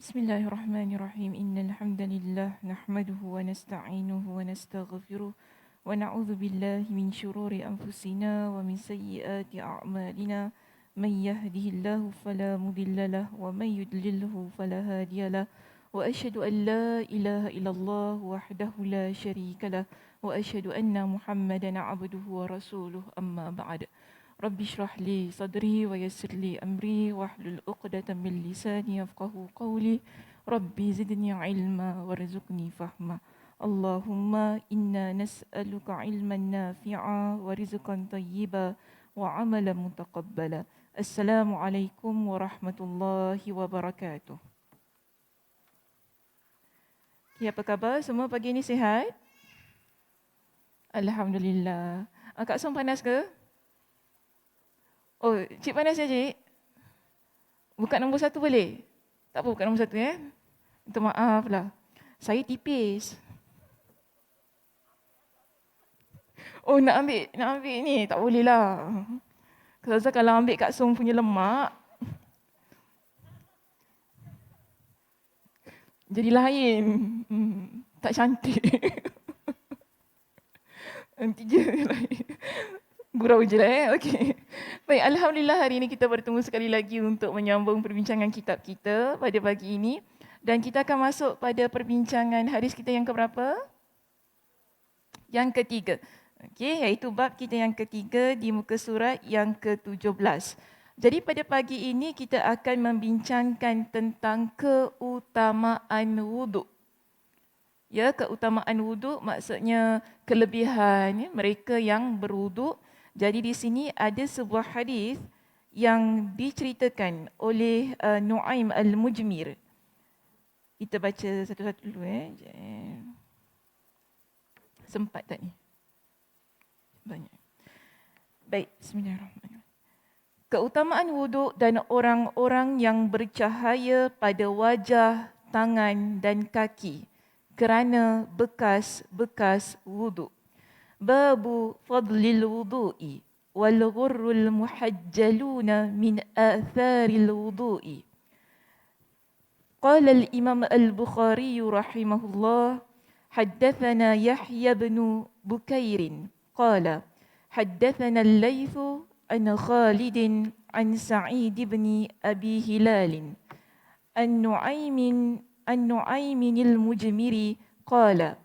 Bismillahirrahmanirrahim. Innal hamdalillah nahmaduhu wa nasta'inuhu wa nastaghfiruh wa na'udzu billahi min shururi anfusina wa min sayyiati a'malina. Man yahdihillahu fala mudilla lahu wa man yudlilhu fala hadiyalah. Wa asyhadu an la ilaha illallah wahdahu la syarika lah wa asyhadu anna Muhammadan 'abduhu wa rasuluh. Amma ba'd. Rabbi shrah li sadri wa yassir li amri wahlul 'uqdatam min lisani yafqahu qawli. Rabbi zidni ilma warzuqni fahma. Allahumma inna nas'aluka ilman nafi'a wa rizqan tayyiba wa amalan mutaqabbala. Assalamualaikum warahmatullahi wabarakatuh. Okay, apa khabar? Semua pagi ini sihat? Alhamdulillah. Kak Som panas ke? Oh, cik panas ya cik? Buka nombor 1 boleh? Tak apa buka nombor 1 ya? Minta maaf lah. Saya tipis. Oh nak ambil ni? Tak boleh lah. Kalau ambil Kak Som punya lemak, jadi lain. Tak cantik. Nanti je lain. Gurau je lah Okey. Baik, Alhamdulillah hari ini kita bertemu sekali lagi untuk menyambung perbincangan kitab kita pada pagi ini. Dan kita akan masuk pada perbincangan hadis kita yang keberapa? Yang ketiga. Okey, iaitu bab kita yang ketiga di muka surat yang ke-17. Jadi pada pagi ini kita akan membincangkan tentang keutamaan wuduk. Ya, keutamaan wuduk maksudnya kelebihan mereka yang berwuduk. Jadi di sini ada sebuah hadis yang diceritakan oleh Nu'aim Al-Mujmir. Kita baca satu-satu dulu Sempat tak ni? Banyak. Baik, bismillahirrahmanirrahim. Keutamaan wuduk dan orang-orang yang bercahaya pada wajah, tangan dan kaki kerana bekas-bekas wuduk. Babu fadlil wudu'i wal ghurrul muhajjaluna min atharil wudu'i. Qala al-Imam al-Bukhari rahimahullah, haddathana Yahya bin Bukair qala haddathana al-Layth an Khalid an Sa'id bin Abi Hilal an Nu'aym al-Mujmiri qala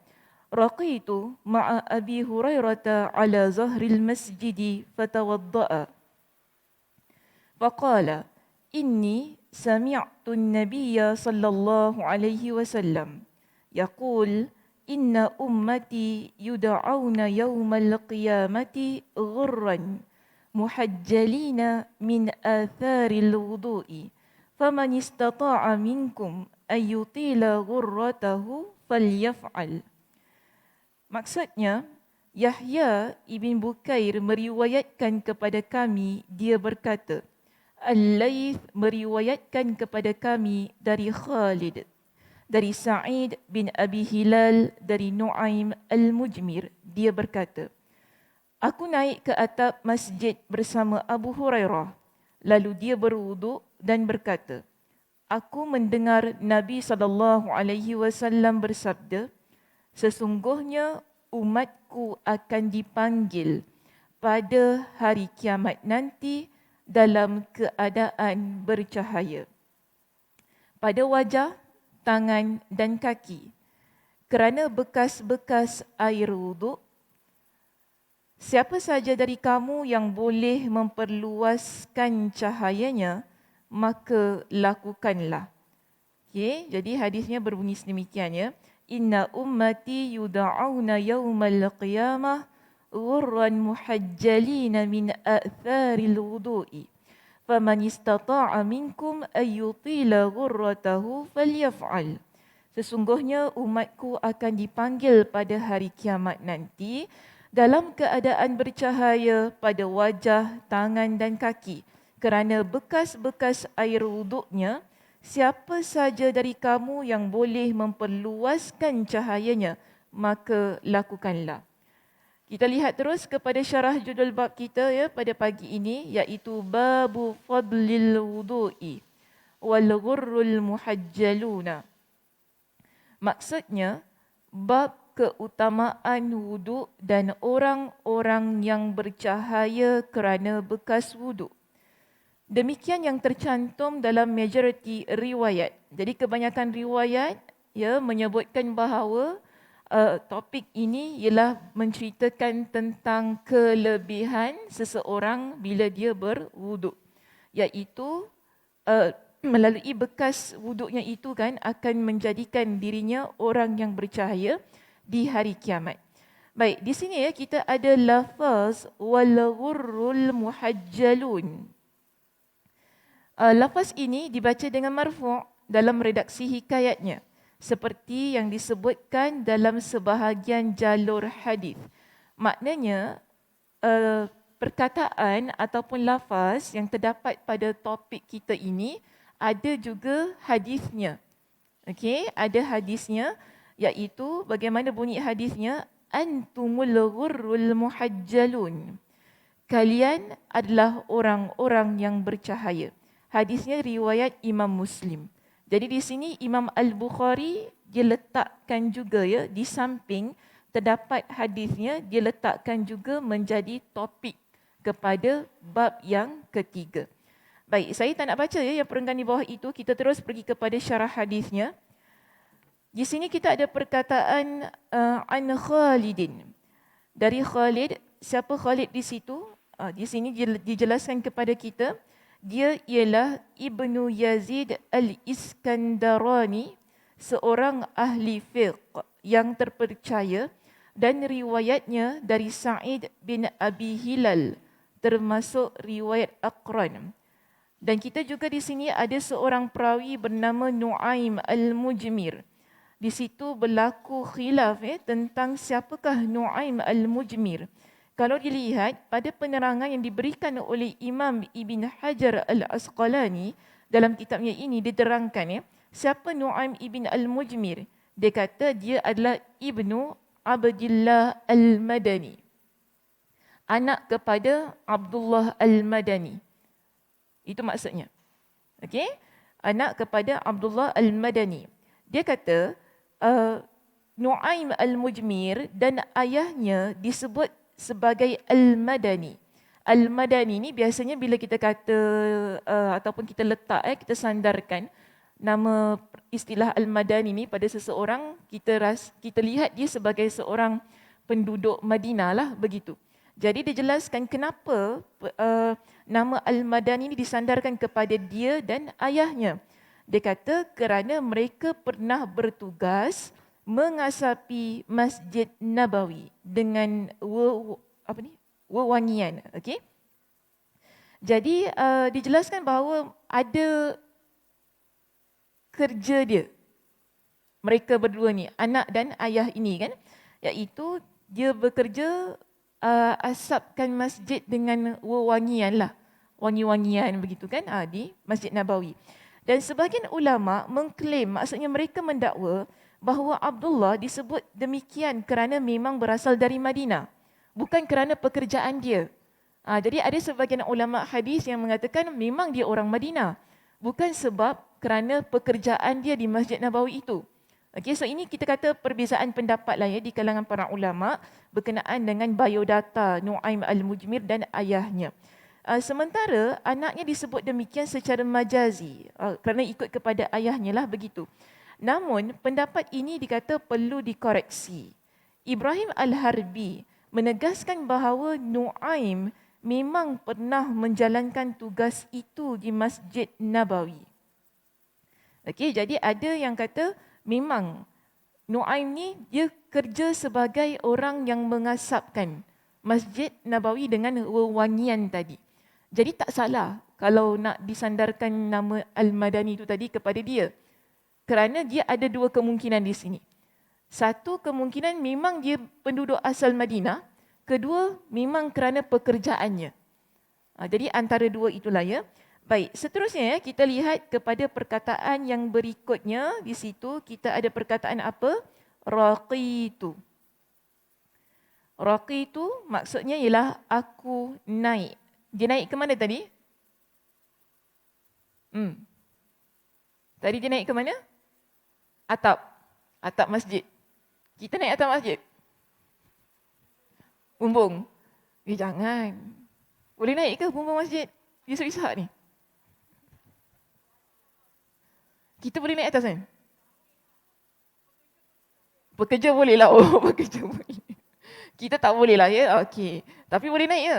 رقيت مع أبي هريرة على ظهر المسجد فتوضأ فقال إني سمعت النبي صلى الله عليه وسلم يقول إن أمتي يدعون يوم القيامة غرا محجلين من آثار الوضوء فمن استطاع منكم أن يطيل غرته فليفعل. Maksudnya, Yahya ibn Bukair meriwayatkan kepada kami, dia berkata, Al-Layth meriwayatkan kepada kami dari Khalid, dari Sa'id bin Abi Hilal, dari Nu'aim Al-Mujmir, dia berkata, aku naik ke atap masjid bersama Abu Hurairah, lalu dia berwuduk dan berkata, aku mendengar Nabi SAW bersabda, sesungguhnya umatku akan dipanggil pada hari kiamat nanti dalam keadaan bercahaya pada wajah, tangan dan kaki kerana bekas-bekas air wuduk. Siapa saja dari kamu yang boleh memperluaskan cahayanya, maka lakukanlah. Okey, jadi hadisnya berbunyi sedemikian ya. Inna ummati yuda'auna yawmal qiyamah ghurran muhajjalina min atharil wudu'i. Faman istata'a minkum ayyutila ghurratahu falyaf'al. Sesungguhnya umatku akan dipanggil pada hari kiamat nanti dalam keadaan bercahaya pada wajah, tangan dan kaki kerana bekas-bekas air wuduknya. Siapa saja dari kamu yang boleh memperluaskan cahayanya, maka lakukanlah. Kita lihat terus kepada syarah judul bab kita ya pada pagi ini, iaitu Babu Fadlil Wudu'i. wal ghurrul muhajjaluna. Maksudnya, bab keutamaan wuduk dan orang-orang yang bercahaya kerana bekas wuduk. Demikian yang tercantum dalam majoriti riwayat. Jadi kebanyakan riwayat menyebutkan bahawa topik ini ialah menceritakan tentang kelebihan seseorang bila dia berwuduk, iaitu melalui bekas wuduknya itu kan akan menjadikan dirinya orang yang bercahaya di hari kiamat. Baik, di sini kita ada lafaz wal ghurrul muhajjalun. Lafaz ini dibaca dengan marfu' dalam redaksi hikayatnya, seperti yang disebutkan dalam sebahagian jalur hadis. Maknanya, perkataan ataupun lafaz yang terdapat pada topik kita ini ada juga hadisnya. Okey, ada hadisnya, iaitu bagaimana bunyi hadisnya? Antumul ghurrul muhajjalun. Kalian adalah orang-orang yang bercahaya. Hadisnya riwayat Imam Muslim. Jadi di sini Imam Al-Bukhari dia letakkan juga di samping terdapat hadisnya, dia letakkan juga menjadi topik kepada bab yang ketiga. Baik, saya tak nak baca yang perenggan di bawah itu, kita terus pergi kepada syarah hadisnya. Di sini kita ada perkataan an Khalidin. Dari Khalid, siapa Khalid di situ? Di sini dijelaskan kepada kita, dia ialah Ibnu Yazid Al-Iskandarani, seorang ahli fiqh yang terpercaya, dan riwayatnya dari Sa'id bin Abi Hilal, termasuk riwayat Aqran. Dan kita juga di sini ada seorang perawi bernama Nu'aim Al-Mujmir. Di situ berlaku khilaf tentang siapakah Nu'aim Al-Mujmir. Kalau dilihat pada penerangan yang diberikan oleh Imam Ibn Hajar Al-Asqalani dalam kitabnya ini diterangkan siapa Nu'aim Ibn Al-Mujmir. Dia kata dia adalah Ibnu Abdillah Al-Madani, anak kepada Abdullah Al-Madani. Itu maksudnya. Okey? Anak kepada Abdullah Al-Madani. Dia kata Nu'aim Al-Mujmir dan ayahnya disebut sebagai Al-Madani. Al-Madani ni biasanya bila kita kata ataupun kita letak kita sandarkan nama istilah Al-Madani ni pada seseorang, kita lihat dia sebagai seorang penduduk Madinah lah, begitu. Jadi dijelaskan kenapa nama Al-Madani ni disandarkan kepada dia dan ayahnya. Dia kata kerana mereka pernah bertugas mengasapi Masjid Nabawi dengan wewangian. Okey. Jadi dijelaskan bahawa ada kerja dia, mereka berdua ni, anak dan ayah ini kan, iaitu dia bekerja asapkan masjid dengan wewangian lah, wangi-wangian begitu kan, di Masjid Nabawi. Dan sebahagian ulama mengklaim, maksudnya mereka mendakwa bahawa Abdullah disebut demikian kerana memang berasal dari Madinah, bukan kerana pekerjaan dia. Jadi ada sebahagian ulama hadis yang mengatakan memang dia orang Madinah, bukan sebab kerana pekerjaan dia di Masjid Nabawi itu. Okey, so ini kita kata perbezaan pendapat lah di kalangan para ulama berkenaan dengan biodata Nu'aim Al-Mujmir dan ayahnya. Sementara anaknya disebut demikian secara majazi kerana ikut kepada ayahnya lah, begitu. Namun pendapat ini dikata perlu dikoreksi. Ibrahim Al-Harbi menegaskan bahawa Nu'aim memang pernah menjalankan tugas itu di Masjid Nabawi. Okey, jadi ada yang kata memang Nu'aim ni dia kerja sebagai orang yang mengasapkan Masjid Nabawi dengan wewangian tadi. Jadi tak salah kalau nak disandarkan nama Al-Madani itu tadi kepada dia. Kerana dia ada dua kemungkinan di sini. Satu kemungkinan memang dia penduduk asal Madinah. Kedua memang kerana pekerjaannya. Jadi antara dua itulah ya. Baik, seterusnya kita lihat kepada perkataan yang berikutnya. Di situ kita ada perkataan apa? Raqitu. Raqitu maksudnya ialah aku naik. Dia naik ke mana tadi? Tadi dia naik ke mana? Atap. Atap masjid. Kita naik atap masjid. Bumbung. Jangan. Boleh naik ke bumbung masjid? Yusof ni. Kita boleh naik atas kan? Pekerja boleh lah. Oh, pekerja boleh. Kita tak boleh lah ya. Okey. Tapi boleh naik ya?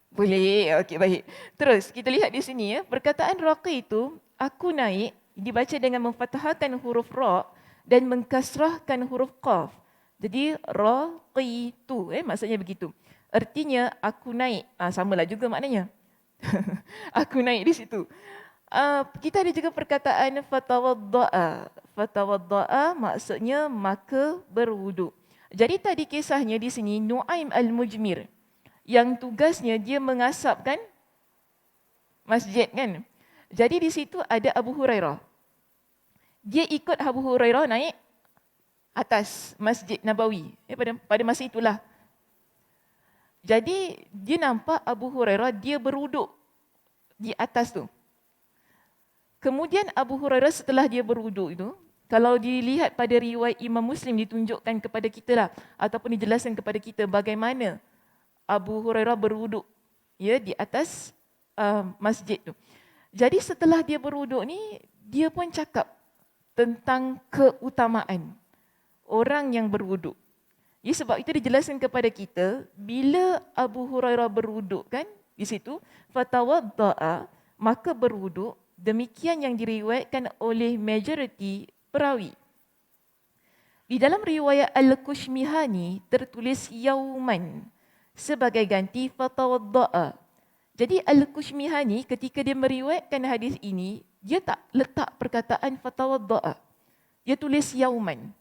Boleh. Okey, baik. Terus kita lihat di sini ya. Perkataan raqi itu, aku naik, dibaca dengan memfathahkan huruf ra dan mengkasrahkan huruf qaf. Jadi raqitu, maksudnya begitu. Artinya aku naik. Samalah juga maknanya. Aku naik di situ. Kita ada juga perkataan fatawadda'a. Fatawadda'a maksudnya maka berwuduk. Jadi tadi kisahnya di sini Nuaim Al-Mujmir yang tugasnya dia mengasapkan masjid kan. Jadi di situ ada Abu Hurairah. Dia ikut Abu Hurairah naik atas Masjid Nabawi. Pada masa itulah. Jadi dia nampak Abu Hurairah dia berwuduk di atas tu. Kemudian Abu Hurairah setelah dia berwuduk itu, kalau dilihat pada riwayat Imam Muslim ditunjukkan kepada kita lah ataupun dijelaskan kepada kita bagaimana Abu Hurairah berwuduk ya di atas masjid tu. Jadi setelah dia berwuduk ni, dia pun cakap tentang keutamaan orang yang berwuduk. Ya, sebab itu dijelaskan kepada kita bila Abu Hurairah berwuduk kan di situ fatawadda'a maka berwuduk, demikian yang diriwayatkan oleh majoriti perawi. Di dalam riwayat Al-Kushmihani tertulis yauman sebagai ganti fatawadda'a. Jadi Al-Kushmihani ketika dia meriwayatkan hadis ini, dia tak letak perkataan fatawadda'a. Dia tulis yauman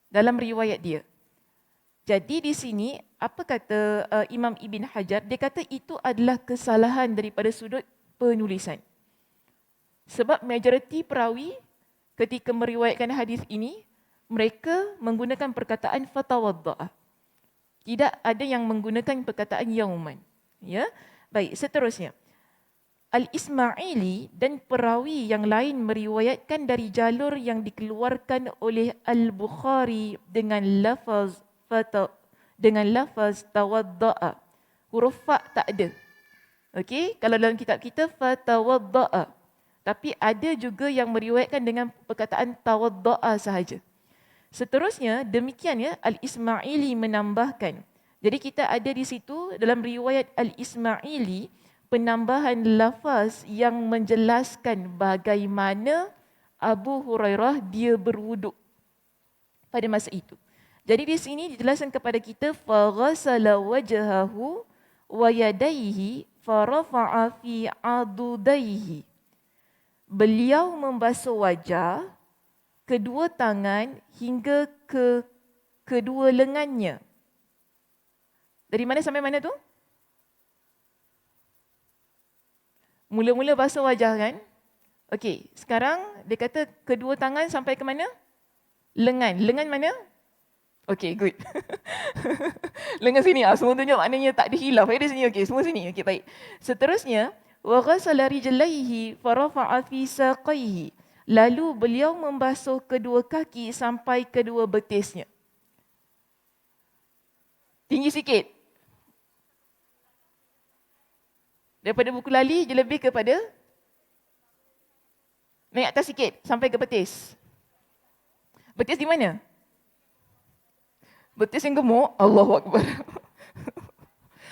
dalam riwayat dia. Jadi di sini apa kata Imam Ibn Hajar? Dia kata itu adalah kesalahan daripada sudut penulisan. Sebab majoriti perawi ketika meriwayatkan hadis ini, mereka menggunakan perkataan fatawadda'ah. Tidak ada yang menggunakan perkataan yauman. Ya, baik, seterusnya. Al-Ismaili dan perawi yang lain meriwayatkan dari jalur yang dikeluarkan oleh Al-Bukhari dengan lafaz tawadda'a. Huruf fa tak ada. Okey, kalau dalam kitab kita fatawadda'a. Tapi ada juga yang meriwayatkan dengan perkataan tawadda'a sahaja. Seterusnya, demikian ya, Al-Ismaili menambahkan. Jadi kita ada di situ dalam riwayat Al-Ismaili penambahan lafaz yang menjelaskan bagaimana Abu Hurairah dia berwuduk pada masa itu. Jadi di sini dijelaskan kepada kita faghasala wajhahu wa yadayhi farafa'a fi adudaihi. Beliau membasuh wajah, kedua tangan hingga ke kedua lengannya. Dari mana sampai mana tu? Mula-mula basuh wajah kan? Okey, sekarang dia kata kedua tangan sampai ke mana? Lengan. Lengan mana? Okey, good. Lengan sini. Semua tunjuk maknanya tak ada hilaf. Ada sini. Okey, semua sini. Okey, baik. Seterusnya, wa ghasala rijlaihi farafa'a fi saqaihi. Lalu beliau membasuh kedua kaki sampai kedua betisnya. Tinggi sikit. Daripada buku lali, dia lebih kepada naik atas sikit sampai ke betis. Betis di mana? Betis yang gemuk? Allahu Akbar.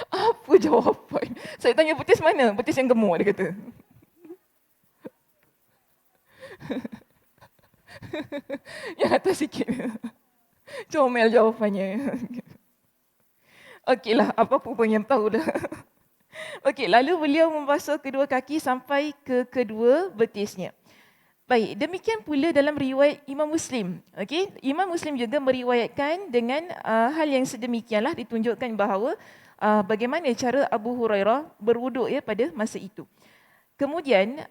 Apa jawapan? Saya tanya betis mana? Betis yang gemuk, dia kata. Yang atas sikit. Comel jawapannya. Okeylah, apa-apa pun yang tahu dah. Okey, lalu beliau membasuh kedua kaki sampai ke kedua betisnya. Baik, demikian pula dalam riwayat Imam Muslim. Okey, Imam Muslim juga meriwayatkan dengan hal yang sedemikianlah, ditunjukkan bahawa bagaimana cara Abu Hurairah berwuduk ya pada masa itu. Kemudian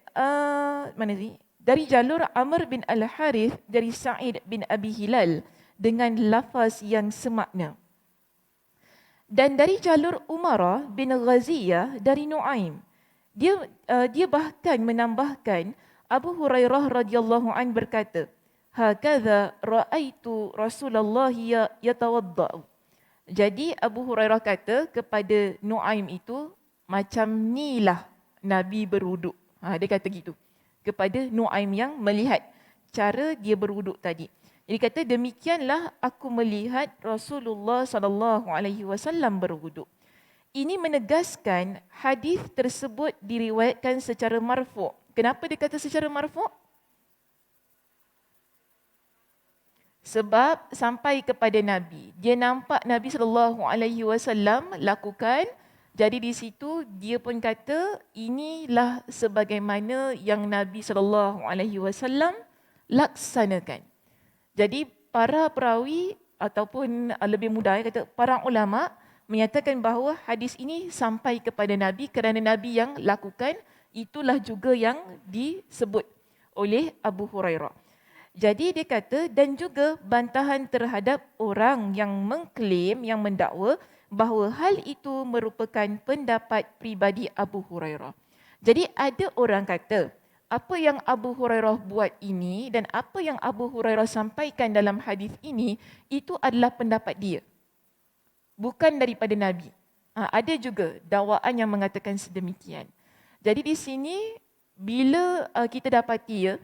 mana ni? Dari jalur Amr bin Al-Harith dari Sa'id bin Abi Hilal dengan lafaz yang semakna. Dan dari jalur Umarah bin Ghaziyah dari Nuaim. Dia bahkan menambahkan Abu Hurairah radhiyallahu an berkata, "Hakadha ra'aitu Rasulullah yatawadda." Jadi Abu Hurairah kata kepada Nuaim itu, macam nilah Nabi berwuduk. Dia kata gitu kepada Nuaim yang melihat cara dia berwuduk tadi. Jadi kata, demikianlah aku melihat Rasulullah sallallahu alaihi wasallam berwuduk. Ini menegaskan hadis tersebut diriwayatkan secara marfu'. Kenapa dia kata secara marfu'? Sebab sampai kepada Nabi. Dia nampak Nabi SAW lakukan. Jadi di situ dia pun kata, inilah sebagaimana yang Nabi SAW laksanakan. Jadi para perawi ataupun lebih mudah kata para ulama menyatakan bahawa hadis ini sampai kepada Nabi kerana Nabi yang lakukan, itulah juga yang disebut oleh Abu Hurairah. Jadi dia kata, dan juga bantahan terhadap orang yang mengklaim, yang mendakwa bahawa hal itu merupakan pendapat pribadi Abu Hurairah. Jadi ada orang kata, apa yang Abu Hurairah buat ini dan apa yang Abu Hurairah sampaikan dalam hadis ini, itu adalah pendapat dia. Bukan daripada Nabi. Ada juga dakwaan yang mengatakan sedemikian. Jadi di sini, bila kita dapati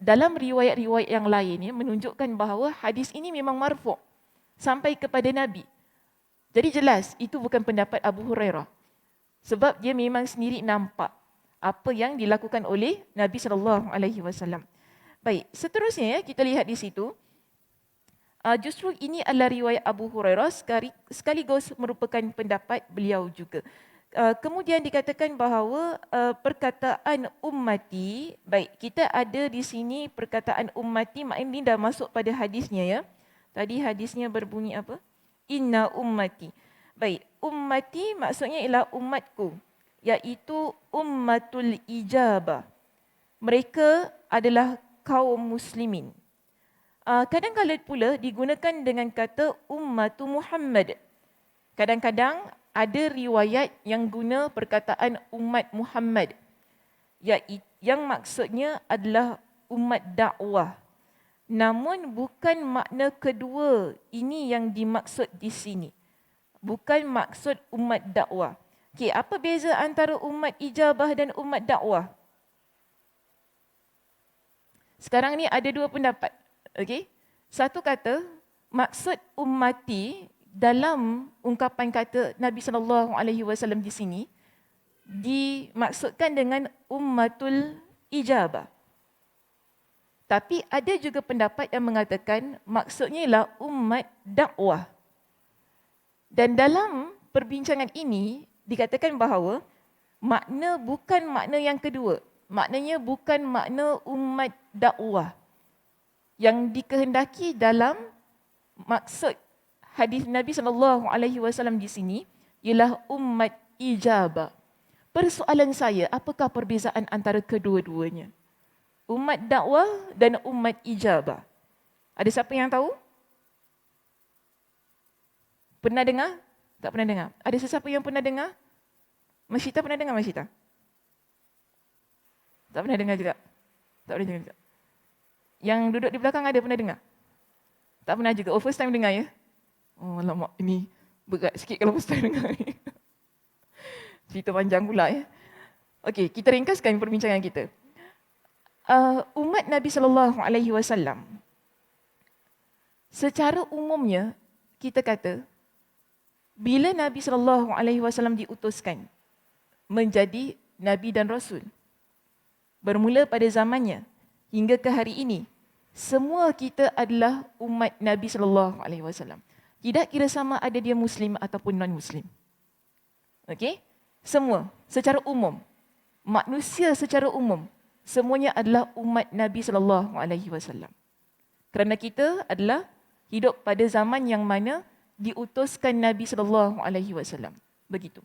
dalam riwayat-riwayat yang lain menunjukkan bahawa hadis ini memang marfu' sampai kepada Nabi. Jadi jelas itu bukan pendapat Abu Hurairah. Sebab dia memang sendiri nampak apa yang dilakukan oleh Nabi SAW. Baik, seterusnya kita lihat di situ. Justru ini adalah riwayat Abu Hurairah sekaligus merupakan pendapat beliau juga. Kemudian dikatakan bahawa perkataan ummati, baik, kita ada di sini perkataan ummati, maknanya ini dah masuk pada hadisnya ya. Tadi hadisnya berbunyi apa? Inna ummati. Baik, ummati maksudnya ialah umatku, iaitu ummatul ijabah. Mereka adalah kaum muslimin. Kadang-kadang pula digunakan dengan kata ummatu Muhammad. Kadang-kadang ada riwayat yang guna perkataan umat Muhammad, yang maksudnya adalah umat dakwah. Namun bukan makna kedua ini yang dimaksud di sini. Bukan maksud umat dakwah. Okey, apa beza antara umat ijabah dan umat dakwah? Sekarang ni ada dua pendapat. Okey. Satu kata, maksud ummati dalam ungkapan kata Nabi SAW di sini dimaksudkan dengan ummatul ijabah. Tapi ada juga pendapat yang mengatakan maksudnya ialah umat dakwah. Dan dalam perbincangan ini dikatakan bahawa makna bukan makna yang kedua. Maknanya bukan makna umat dakwah. Yang dikehendaki dalam maksud hadis Nabi SAW di sini ialah umat ijabah. Persoalan saya, apakah perbezaan antara kedua-duanya? Umat dakwah dan umat ijabah. Ada siapa yang tahu? Pernah dengar? Tak pernah dengar. Ada sesiapa yang pernah dengar? Masyita pernah dengar Masyita? Tak pernah dengar juga. Tak pernah dengar juga. Yang duduk di belakang ada pernah dengar? Tak pernah juga. Oh, first time dengar ya? Oh, alamak, ini berat sikit kalau first time dengar ni. Cerita panjang pula ya. Okey, kita ringkaskan perbincangan kita. Umat Nabi SAW, secara umumnya kita kata, bila Nabi SAW diutuskan menjadi Nabi dan Rasul, bermula pada zamannya hingga ke hari ini, semua kita adalah umat Nabi SAW. Tidak kira sama ada dia Muslim ataupun non-Muslim. Okey? Semua, secara umum. Manusia secara umum. Semuanya adalah umat Nabi SAW. Kerana kita adalah hidup pada zaman yang mana diutuskan Nabi SAW. Begitu.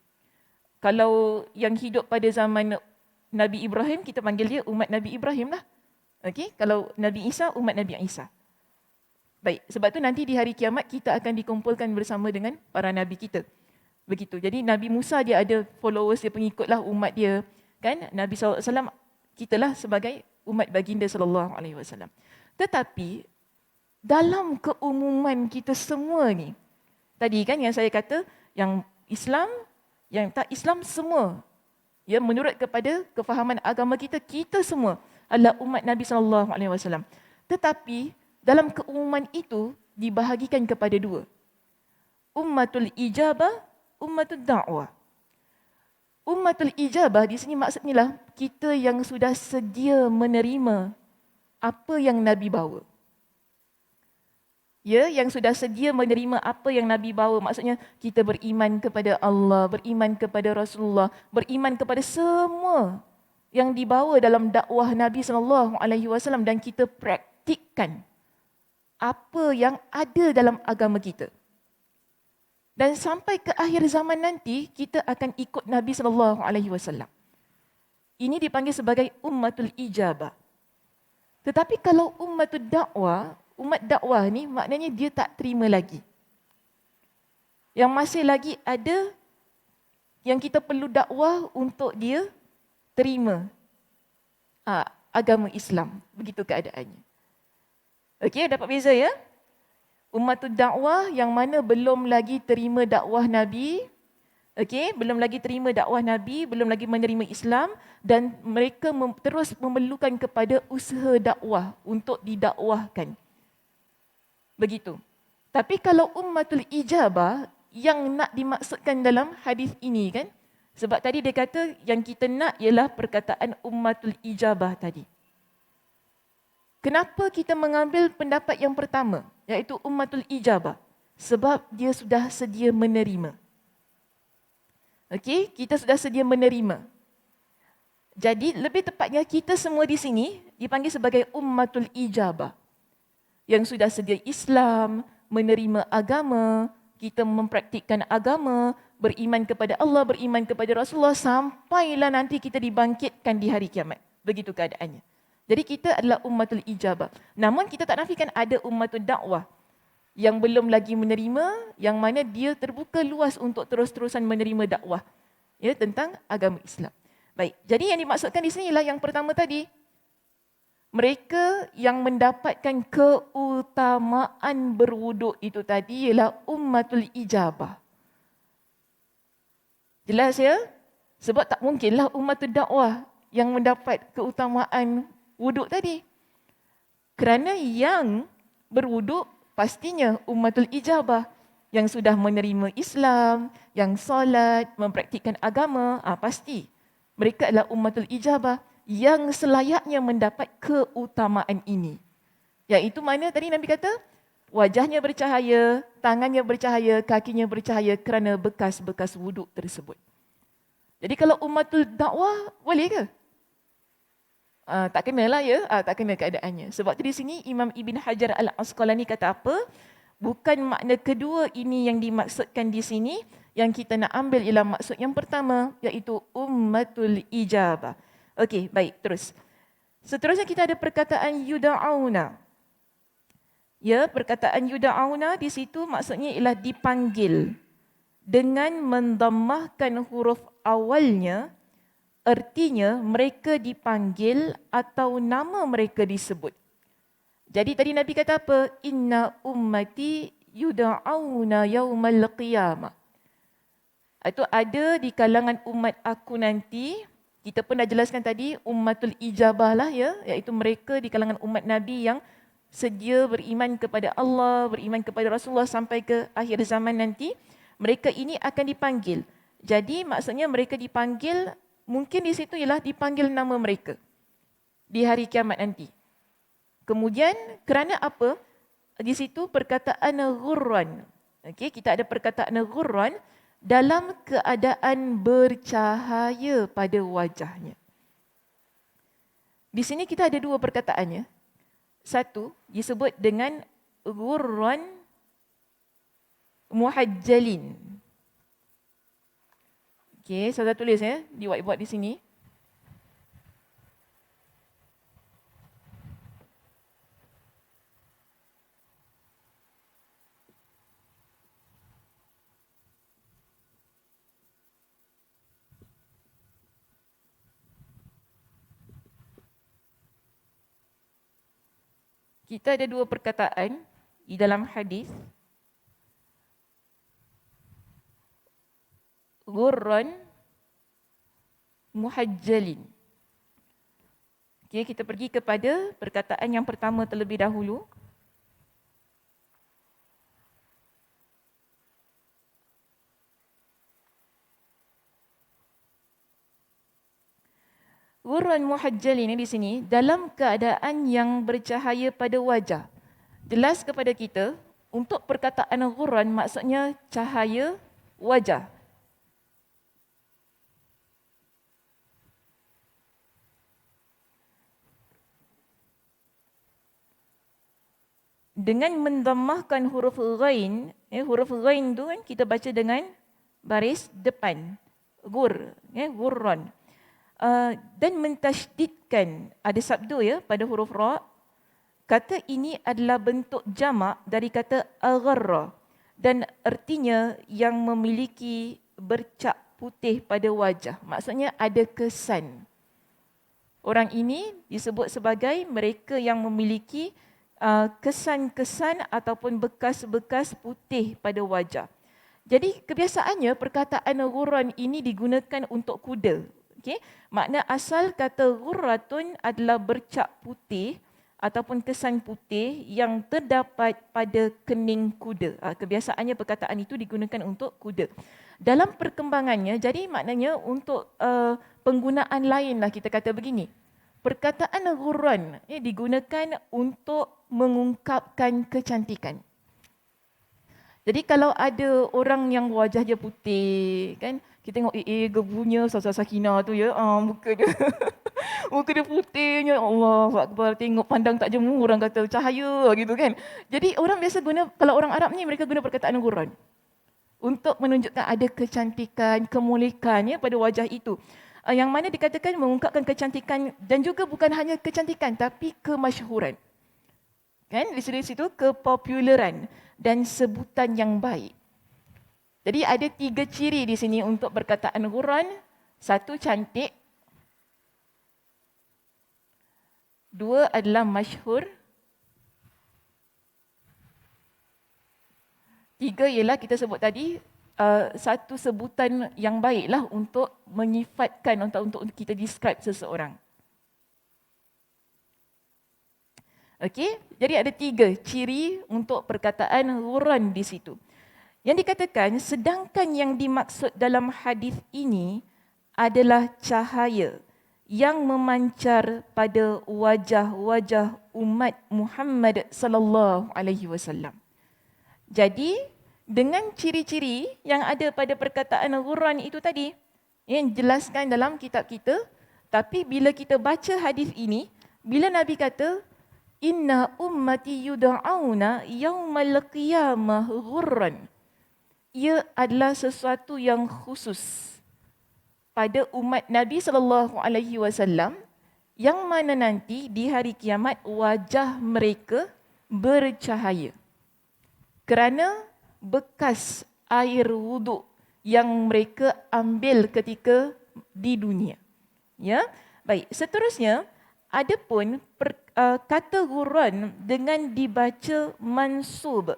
Kalau yang hidup pada zaman Nabi Ibrahim, kita panggil dia umat Nabi Ibrahim lah. Okey? Kalau Nabi Isa, umat Nabi Isa. Baik, sebab tu nanti di hari kiamat kita akan dikumpulkan bersama dengan para nabi kita. Begitu. Jadi Nabi Musa dia ada followers, dia pengikutlah umat dia. Kan? Nabi SAW, kitalah sebagai umat baginda sallallahu alaihi wasallam. Tetapi dalam keumuman kita semua ni, tadi kan yang saya kata, yang Islam, yang tak Islam semua, ya, menurut kepada kefahaman agama kita, kita semua adalah umat Nabi sallallahu alaihi wasallam. Tetapi dalam keumuman itu dibahagikan kepada dua. Ummatul ijabah, ummatul da'wah. Ummatul ijabah di sini maksudnya lah kita yang sudah sedia menerima apa yang Nabi bawa. Ya, yang sudah sedia menerima apa yang Nabi bawa. Maksudnya kita beriman kepada Allah, beriman kepada Rasulullah, beriman kepada semua yang dibawa dalam dakwah Nabi SAW dan kita praktikkan apa yang ada dalam agama kita. Dan sampai ke akhir zaman nanti, kita akan ikut Nabi SAW. Ini dipanggil sebagai ummatul ijabah. Tetapi kalau ummatul dakwah, umat dakwah ni maknanya dia tak terima lagi. Yang masih lagi ada yang kita perlu dakwah untuk dia terima agama Islam. Begitu keadaannya. Okey, dapat beza ya? Ummatul dakwah yang mana belum lagi terima dakwah Nabi, okey, belum lagi terima dakwah Nabi, belum lagi menerima Islam dan mereka terus memerlukan kepada usaha dakwah untuk didakwahkan. Begitu. Tapi kalau ummatul ijabah yang nak dimaksudkan dalam hadis ini kan, sebab tadi dia kata yang kita nak ialah perkataan ummatul ijabah tadi. Kenapa kita mengambil pendapat yang pertama, iaitu ummatul ijabah? Sebab dia sudah sedia menerima. Okey, kita sudah sedia menerima. Jadi lebih tepatnya kita semua di sini dipanggil sebagai ummatul ijabah. Yang sudah sedia Islam, menerima agama, kita mempraktikkan agama, beriman kepada Allah, beriman kepada Rasulullah sampailah nanti kita dibangkitkan di hari kiamat. Begitu keadaannya. Jadi kita adalah ummatul ijabah. Namun kita tak nafikan ada ummatul dakwah yang belum lagi menerima, yang mana dia terbuka luas untuk terus-terusan menerima dakwah ya tentang agama Islam. Baik, jadi yang dimaksudkan di sini ialah yang pertama tadi. Mereka yang mendapatkan keutamaan berwuduk itu tadi ialah ummatul ijabah. Jelas ya? Sebab tak mungkinlah ummatul dakwah yang mendapat keutamaan wuduk tadi. Kerana yang berwuduk pastinya ummatul ijabah yang sudah menerima Islam, yang solat, mempraktikkan agama, pasti. Mereka adalah ummatul ijabah yang selayaknya mendapat keutamaan ini. Iaitu mana tadi Nabi kata? Wajahnya bercahaya, tangannya bercahaya, kakinya bercahaya kerana bekas-bekas wuduk tersebut. Jadi kalau ummatul dakwah, boleh ke? Tak kenalah ya, tak kena keadaannya. Sebab tu di sini Imam Ibn Hajar Al-Asqalani kata apa? Bukan makna kedua ini yang dimaksudkan di sini, yang kita nak ambil ialah maksud yang pertama, iaitu ummatul ijabah. Okey, baik, terus. Seterusnya kita ada perkataan yuda'auna. Ya, perkataan yuda'auna di situ maksudnya ialah dipanggil. Dengan mendammahkan huruf awalnya, artinya mereka dipanggil atau nama mereka disebut. Jadi tadi Nabi kata apa? Inna ummati yuda'auna yaumal qiyamah. Itu ada di kalangan umat aku nanti. Kita pun dah jelaskan tadi, ummatul ijabah lah ya, iaitu mereka di kalangan umat Nabi yang sedia beriman kepada Allah, beriman kepada Rasulullah sampai ke akhir zaman nanti. Mereka ini akan dipanggil. Jadi maksudnya mereka dipanggil, mungkin di situ ialah dipanggil nama mereka di hari kiamat nanti. Kemudian kerana apa? Di situ perkataan ghurran. Okey, kita ada perkataan ghurran dalam keadaan bercahaya pada wajahnya. Di sini kita ada dua perkataannya. Satu disebut dengan ghurran muhajjalin. Okey, saya dah tulis ya di whiteboard di sini. kita ada dua perkataan di dalam hadis. Ghurran muhajjalin. Okay, kita pergi kepada perkataan yang pertama terlebih dahulu. Ghurran muhajjalin di sini dalam keadaan yang bercahaya pada wajah. Jelas kepada kita, untuk perkataan ghurran maksudnya cahaya wajah. Dengan mendammahkan huruf ghain, huruf ghain tu kan kita baca dengan baris depan. Ghurran. Dan mentasydidkan, ada sabdu pada huruf ra. Kata ini adalah bentuk jamak dari kata agharra dan artinya yang memiliki bercak putih pada wajah. Maksudnya ada kesan. Orang ini disebut sebagai mereka yang memiliki kesan-kesan ataupun bekas-bekas putih pada wajah. Jadi kebiasaannya perkataan ghurran ini digunakan untuk kuda. Okay? Makna asal kata ghurratun adalah bercak putih ataupun kesan putih yang terdapat pada kening kuda. Kebiasaannya perkataan itu digunakan untuk kuda. Dalam perkembangannya, jadi maknanya untuk penggunaan lain lah kita kata begini. Perkataan ghurran digunakan untuk mengungkapkan kecantikan. Jadi kalau ada orang yang wajah dia putih, kan, kita tengok gebunya Ustazah Sakinah tu muka dia muka dia putihnya, Allah Akbar, tengok pandang tak jemu, orang kata cahaya gitu kan. Jadi orang biasa guna, kalau orang Arab ni mereka guna perkataan ghurran untuk menunjukkan ada kecantikan, kemuliaan pada wajah itu. Yang mana dikatakan mengungkapkan kecantikan dan juga bukan hanya kecantikan tapi kemasyhuran. Kan di situ kepopularan dan sebutan yang baik. Jadi ada 3 ciri di sini untuk perkataan ghurran. 1, cantik. 2 adalah masyhur. 3 ialah kita sebut tadi satu sebutan yang baiklah untuk menyifatkan untuk kita describe seseorang. Okey, jadi ada 3 ciri untuk perkataan ghurran di situ. Yang dikatakan sedangkan yang dimaksud dalam hadis ini adalah cahaya yang memancar pada wajah-wajah umat Muhammad sallallahu alaihi wasallam. Jadi dengan ciri-ciri yang ada pada perkataan ghurran itu tadi, yang dijelaskan dalam kitab kita, tapi bila kita baca hadis ini, bila Nabi kata, "Inna ummati yud'auna yaumal qiyamah ghurran." Ia adalah sesuatu yang khusus pada umat Nabi sallallahu alaihi wasallam yang mana nanti di hari kiamat wajah mereka bercahaya. Kerana bekas air wuduk yang mereka ambil ketika di dunia. Ya, baik. Seterusnya, adapun kata ghurran dengan dibaca mansub,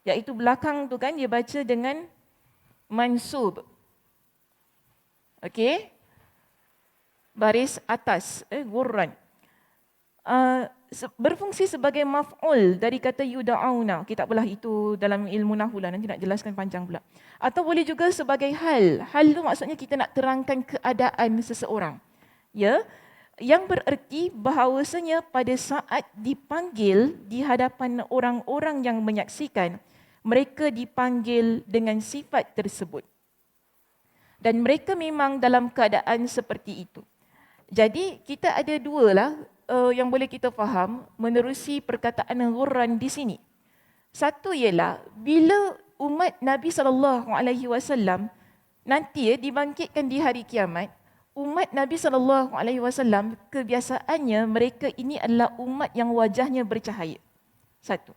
iaitu belakang tu kan dia baca dengan mansub. Okey. Baris atas, ghurran. Berfungsi sebagai maf'ul dari kata yuda'auna. Kita apalah itu dalam ilmu nahwu lah, nanti nak jelaskan panjang pula. Atau boleh juga sebagai hal. Hal itu maksudnya kita nak terangkan keadaan seseorang. Ya, yang bererti bahawasanya pada saat dipanggil di hadapan orang-orang yang menyaksikan, mereka dipanggil dengan sifat tersebut. Dan mereka memang dalam keadaan seperti itu. Jadi kita ada 2 lah yang boleh kita faham menerusi perkataan ghurran di sini. Satu ialah bila umat Nabi SAW nanti dibangkitkan di hari kiamat, umat Nabi SAW kebiasaannya mereka ini adalah umat yang wajahnya bercahaya. 1.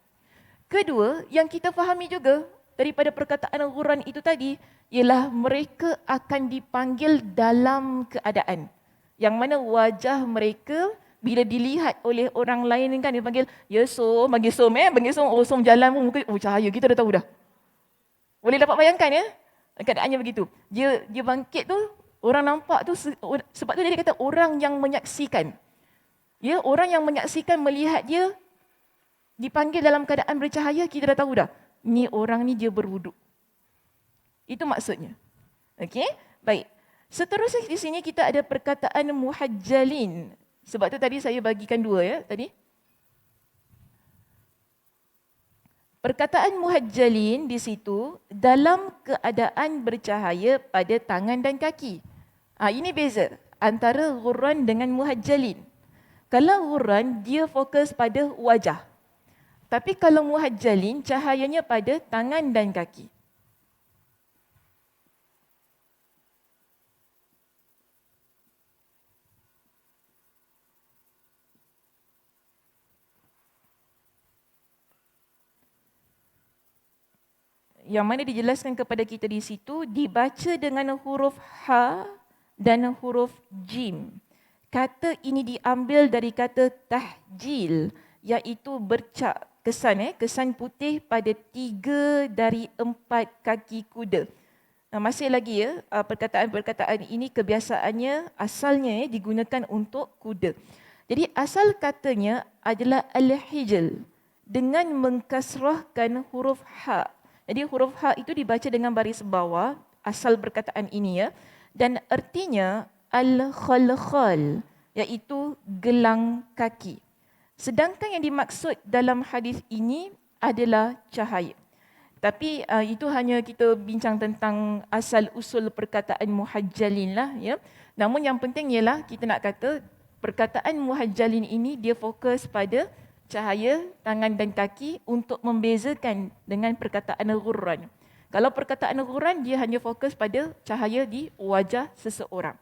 Kedua, yang kita fahami juga daripada perkataan ghurran itu tadi ialah mereka akan dipanggil dalam keadaan yang mana wajah mereka Bila dilihat oleh orang lain kan, dia panggil, ya Som, panggil Som panggil Som, oh Som jalan pun mungkin, oh cahaya, kita dah tahu dah. Boleh dapat bayangkan ya, keadaannya begitu. Dia bangkit tu, orang nampak tu, sebab tu dia kata orang yang menyaksikan. Ya, orang yang menyaksikan melihat dia dipanggil dalam keadaan bercahaya, kita dah tahu dah. Ni orang ni dia berwuduk. Itu maksudnya. Okey? Baik. Seterusnya di sini kita ada perkataan muhajjalin. Sebab tu tadi saya bagikan dua ya tadi. Perkataan muhajjalin di situ dalam keadaan bercahaya pada tangan dan kaki. Ini beza antara ghurran dengan muhajjalin. Kalau ghurran dia fokus pada wajah. Tapi kalau muhajjalin cahayanya pada tangan dan kaki. Yang mana dijelaskan kepada kita di situ dibaca dengan huruf ha dan huruf jim. Kata ini diambil dari kata tahjil, iaitu bercak kesan putih pada 3 dari 4 kaki kuda. Masih lagi ya, perkataan-perkataan ini kebiasaannya asalnya digunakan untuk kuda. Jadi asal katanya adalah al-hijl dengan mengkasrahkan huruf ha. Jadi huruf ha itu dibaca dengan baris bawah, asal perkataan ini ya. Dan artinya al-khalkhal, iaitu gelang kaki. Sedangkan yang dimaksud dalam hadis ini adalah cahaya. Tapi itu hanya kita bincang tentang asal usul perkataan muhajjalin lah ya. Namun yang penting ialah kita nak kata perkataan muhajjalin ini dia fokus pada cahaya tangan dan kaki untuk membezakan dengan perkataan ghurran. Kalau perkataan ghurran dia hanya fokus pada cahaya di wajah seseorang.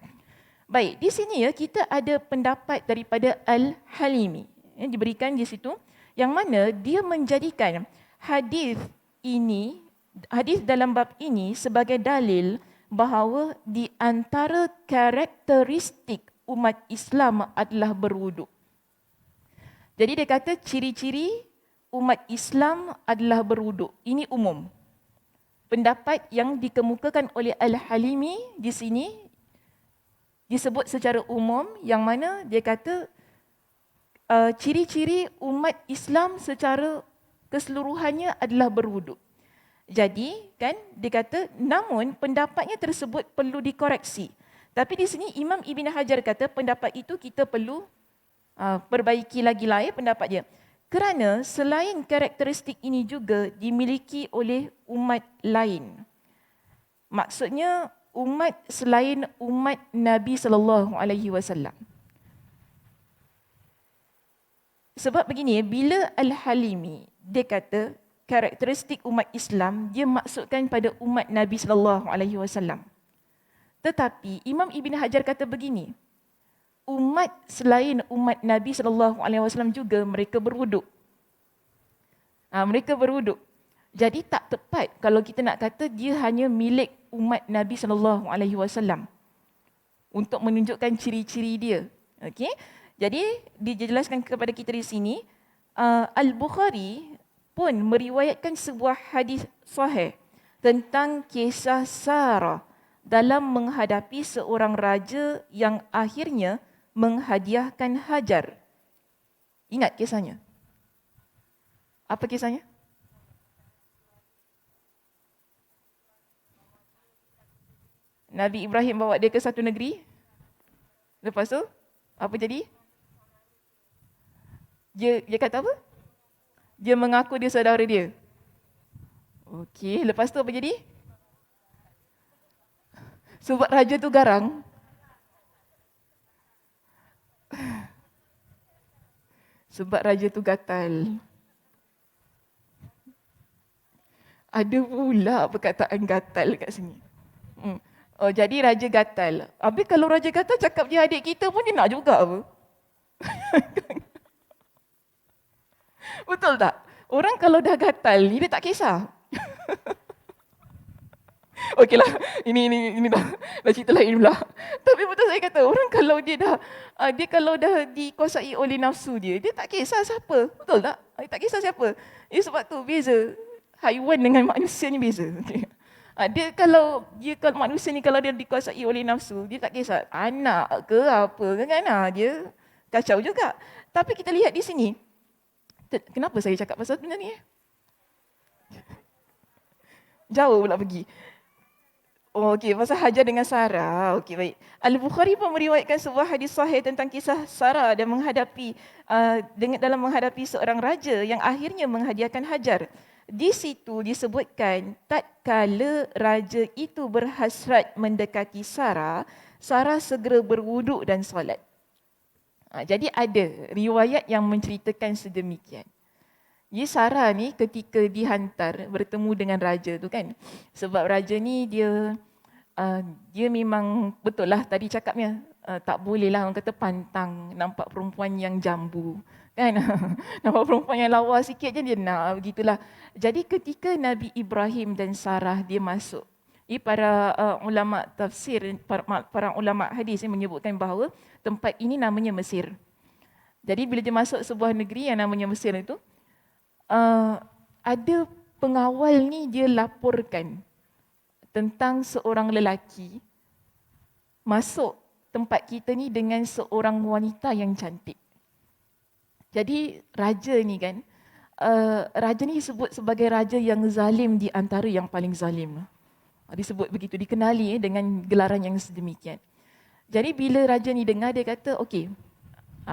Baik, di sini ya kita ada pendapat daripada Al-Halimi yang diberikan di situ, yang mana dia menjadikan hadis dalam bab ini sebagai dalil bahawa di antara karakteristik umat Islam adalah berwuduk. Jadi dia kata ciri-ciri umat Islam adalah berwuduk. Ini umum. Pendapat yang dikemukakan oleh Al-Halimi di sini disebut secara umum, yang mana dia kata ciri-ciri umat Islam secara keseluruhannya adalah berwuduk. Jadi kan dia kata namun pendapatnya tersebut perlu dikoreksi. Tapi di sini Imam Ibn Hajar kata pendapat itu kita perlu perbaiki lagi lah ya pendapat dia. Kerana selain karakteristik ini juga dimiliki oleh umat lain. Maksudnya umat selain umat Nabi SAW. Sebab begini, bila Al-Halimi dia kata karakteristik umat Islam, dia maksudkan pada umat Nabi SAW. Tetapi Imam Ibn Hajar kata begini, umat selain umat Nabi SAW juga mereka berwuduk. Mereka berwuduk. Jadi tak tepat kalau kita nak kata dia hanya milik umat Nabi SAW untuk menunjukkan ciri-ciri dia. Okey. Jadi dijelaskan kepada kita di sini, Al-Bukhari pun meriwayatkan sebuah hadis sahih tentang kisah Sarah dalam menghadapi seorang raja yang akhirnya menghadiahkan Hajar. Ingat kisahnya? Apa kisahnya? Nabi Ibrahim bawa dia ke satu negeri. Lepas tu, apa jadi? Dia kata apa? Dia mengaku dia saudara dia. Okey, lepas tu apa jadi? Sebab raja tu garang. Sebab raja tu gatal. Ada pula perkataan gatal kat sini. Oh, jadi raja gatal. Habis kalau raja gatal cakap dia adik kita pun dia nak juga apa? Betul tak? Orang kalau dah gatal ni dia tak kisah. Okeylah, ini dah cerita lain pula. Tapi betul saya kata, orang kalau dia kalau dah dikuasai oleh nafsu dia tak kisah siapa. Betul tak? Tak kisah siapa. Sebab tu beza. Haiwan dengan manusia ni beza. Okay. Kalau manusia ni kalau dia dikuasai oleh nafsu, dia tak kisah anak ke apa ke kan, dia kacau juga. Tapi kita lihat di sini, kenapa saya cakap pasal benda ni? Jauh pula pergi. Oh, okey, pasal Hajar dengan Sarah. Okey, baik. Al-Bukhari pun meriwayatkan sebuah hadis sahih tentang kisah Sarah dan dalam menghadapi seorang raja yang akhirnya menghadiahkan Hajar. Di situ disebutkan tatkala raja itu berhasrat mendekati Sarah, Sarah segera berwuduk dan solat. Jadi ada riwayat yang menceritakan sedemikian. Jadi Sarah ni ketika dihantar bertemu dengan raja tu kan. Sebab raja ni dia memang betul lah tadi cakapnya, tak boleh lah orang kata pantang nampak perempuan yang jambu kan. Nampak perempuan yang lawa sikit je dia nak, begitulah. Jadi ketika Nabi Ibrahim dan Sarah dia masuk, para ulama tafsir, para ulama hadis menyebutkan bahawa tempat ini namanya Mesir. Jadi bila dia masuk sebuah negeri yang namanya Mesir itu, ada pengawal ni dia laporkan tentang seorang lelaki masuk tempat kita ni dengan seorang wanita yang cantik. Jadi raja ni kan, raja ni disebut sebagai raja yang zalim di antara yang paling zalim. Disebut begitu, dikenali dengan gelaran yang sedemikian. Jadi bila raja ni dengar, dia kata, okey,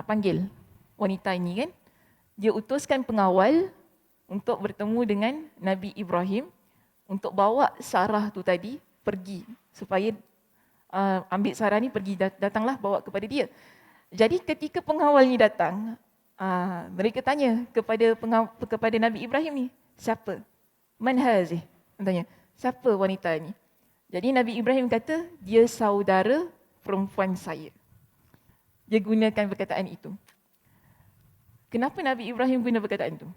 panggil wanita ini kan. Dia utuskan pengawal untuk bertemu dengan Nabi Ibrahim untuk bawa Sarah tu tadi pergi supaya ambil Sarah ni pergi, datanglah bawa kepada dia. Jadi ketika pengawal ni datang, mereka tanya kepada Nabi Ibrahim ni, siapa? Man hazi? Tanya, siapa wanita ni? Jadi Nabi Ibrahim kata, dia saudara perempuan saya. Dia gunakan perkataan itu. Kenapa Nabi Ibrahim guna perkataan itu?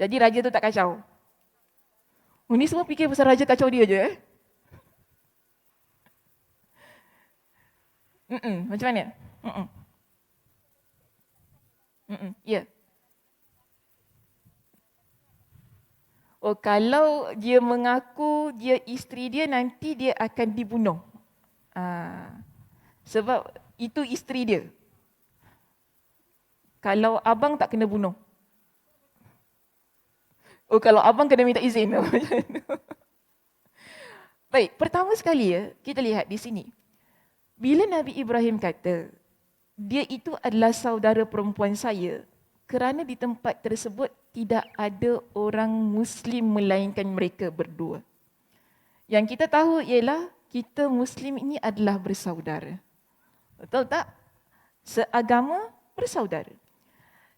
Jadi raja tu tak kacau. Ini semua fikir pasal raja kacau dia je. Macam mana? Ya. Oh, kalau dia mengaku dia isteri dia, nanti dia akan dibunuh. Sebab itu isteri dia. Kalau abang tak kena bunuh. Oh, kalau abang kena minta izin. Baik, pertama sekali kita lihat di sini. Bila Nabi Ibrahim kata, dia itu adalah saudara perempuan saya, kerana di tempat tersebut tidak ada orang Muslim melainkan mereka berdua. Yang kita tahu ialah kita Muslim ini adalah bersaudara. Betul tak? Seagama bersaudara.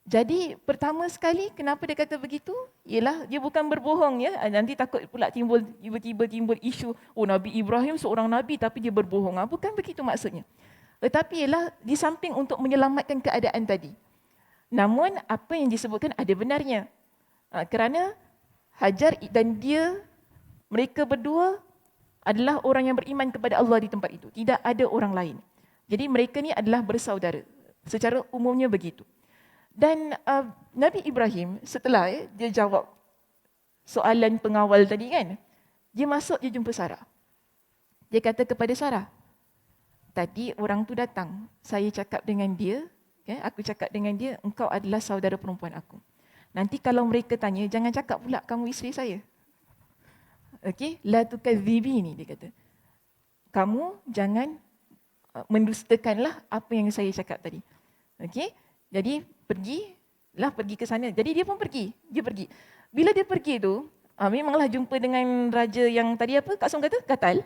Jadi pertama sekali kenapa dia kata begitu? Ialah dia bukan berbohong ya. Nanti takut pula tiba-tiba timbul isu, oh Nabi Ibrahim seorang Nabi tapi dia berbohong. Bukan begitu maksudnya. Tetapi ialah di samping untuk menyelamatkan keadaan tadi. Namun apa yang disebutkan ada benarnya. Kerana Hajar dan mereka berdua adalah orang yang beriman kepada Allah di tempat itu. Tidak ada orang lain. Jadi mereka ni adalah bersaudara. Secara umumnya begitu. Dan Nabi Ibrahim setelah dia jawab soalan pengawal tadi kan, dia masuk, dia jumpa Sarah. Dia kata kepada Sarah, tadi orang tu datang, saya cakap dengan dia, aku cakap dengan dia, engkau adalah saudara perempuan aku. Nanti kalau mereka tanya, jangan cakap pula kamu isteri saya. Okey, la tukadzibini, dia kata. Kamu jangan mendustakanlah apa yang saya cakap tadi. Okey? Jadi pergi ke sana. Jadi dia pun pergi. Dia pergi. Bila dia pergi tu, memanglah jumpa dengan raja yang tadi apa Kak Som kata? Katal.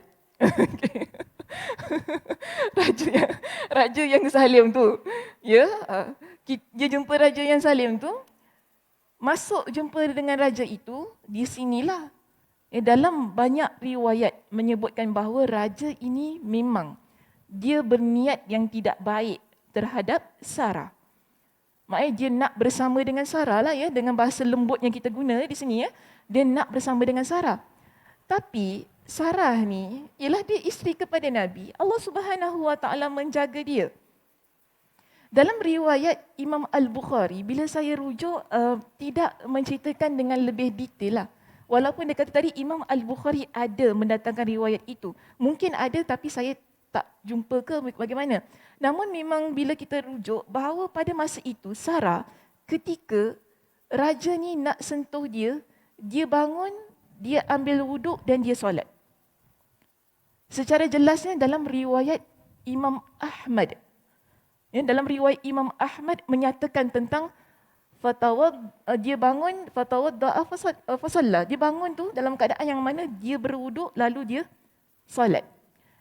Raja yang zalim tu. Ya, dia jumpa raja yang zalim tu. Masuk jumpa dengan raja itu, di sinilah dalam banyak riwayat menyebutkan bahawa raja ini memang dia berniat yang tidak baik terhadap Sarah. Maknanya dia nak bersama dengan Sarah lah ya, dengan bahasa lembut yang kita guna di sini ya. Dia nak bersama dengan Sarah. Tapi Sarah ni, ialah dia isteri kepada Nabi. Allah Subhanahu Wa Taala menjaga dia. Dalam riwayat Imam Al-Bukhari, bila saya rujuk, tidak menceritakan dengan lebih detail lah. Walaupun dia kata tadi Imam Al-Bukhari ada mendatangkan riwayat itu. Mungkin ada tapi saya tak jumpa ke bagaimana. Namun memang bila kita rujuk bahawa pada masa itu Sarah ketika raja ni nak sentuh dia, dia bangun, dia ambil wuduk dan dia solat. Secara jelasnya dalam riwayat Imam Ahmad. Ya, dalam riwayat Imam Ahmad menyatakan tentang dia bangun fatawadda'a fasalla. Dia bangun tu dalam keadaan yang mana dia berwuduk lalu dia solat.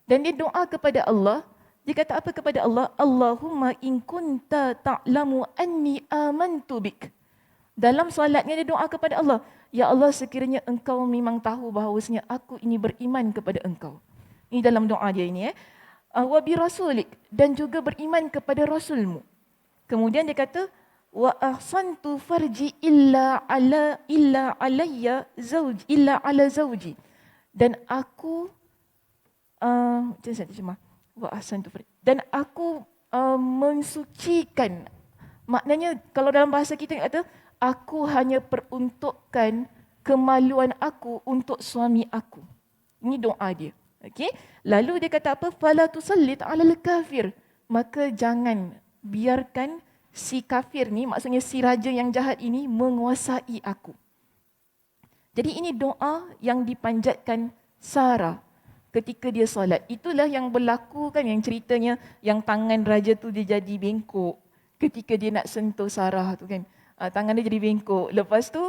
Dan dia doa kepada Allah. Dia kata apa kepada Allah? Allahumma in kunta ta'lamu anni amantu bik. Dalam solatnya dia doa kepada Allah. Ya Allah, sekiranya engkau memang tahu bahawasanya aku ini beriman kepada engkau. Ini dalam doa dia ini. Wa bi rasulik. Dan juga beriman kepada Rasulmu. Kemudian dia kata, wa ahsantu farji illa ala zawji. Dan aku dan aku mensucikan. Maknanya kalau dalam bahasa kita kata, aku hanya peruntukkan kemaluan aku untuk suami aku. Ini doa dia. Okey. Lalu dia kata apa? Fala tusallit 'alal kafir. Maka jangan biarkan si kafir ni, maksudnya si raja yang jahat ini menguasai aku. Jadi ini doa yang dipanjatkan Sarah ketika dia solat. Itulah yang berlaku kan, yang ceritanya yang tangan raja tu dia jadi bengkok ketika dia nak sentuh Sarah tu kan. Tangan dia jadi bengkok. Lepas tu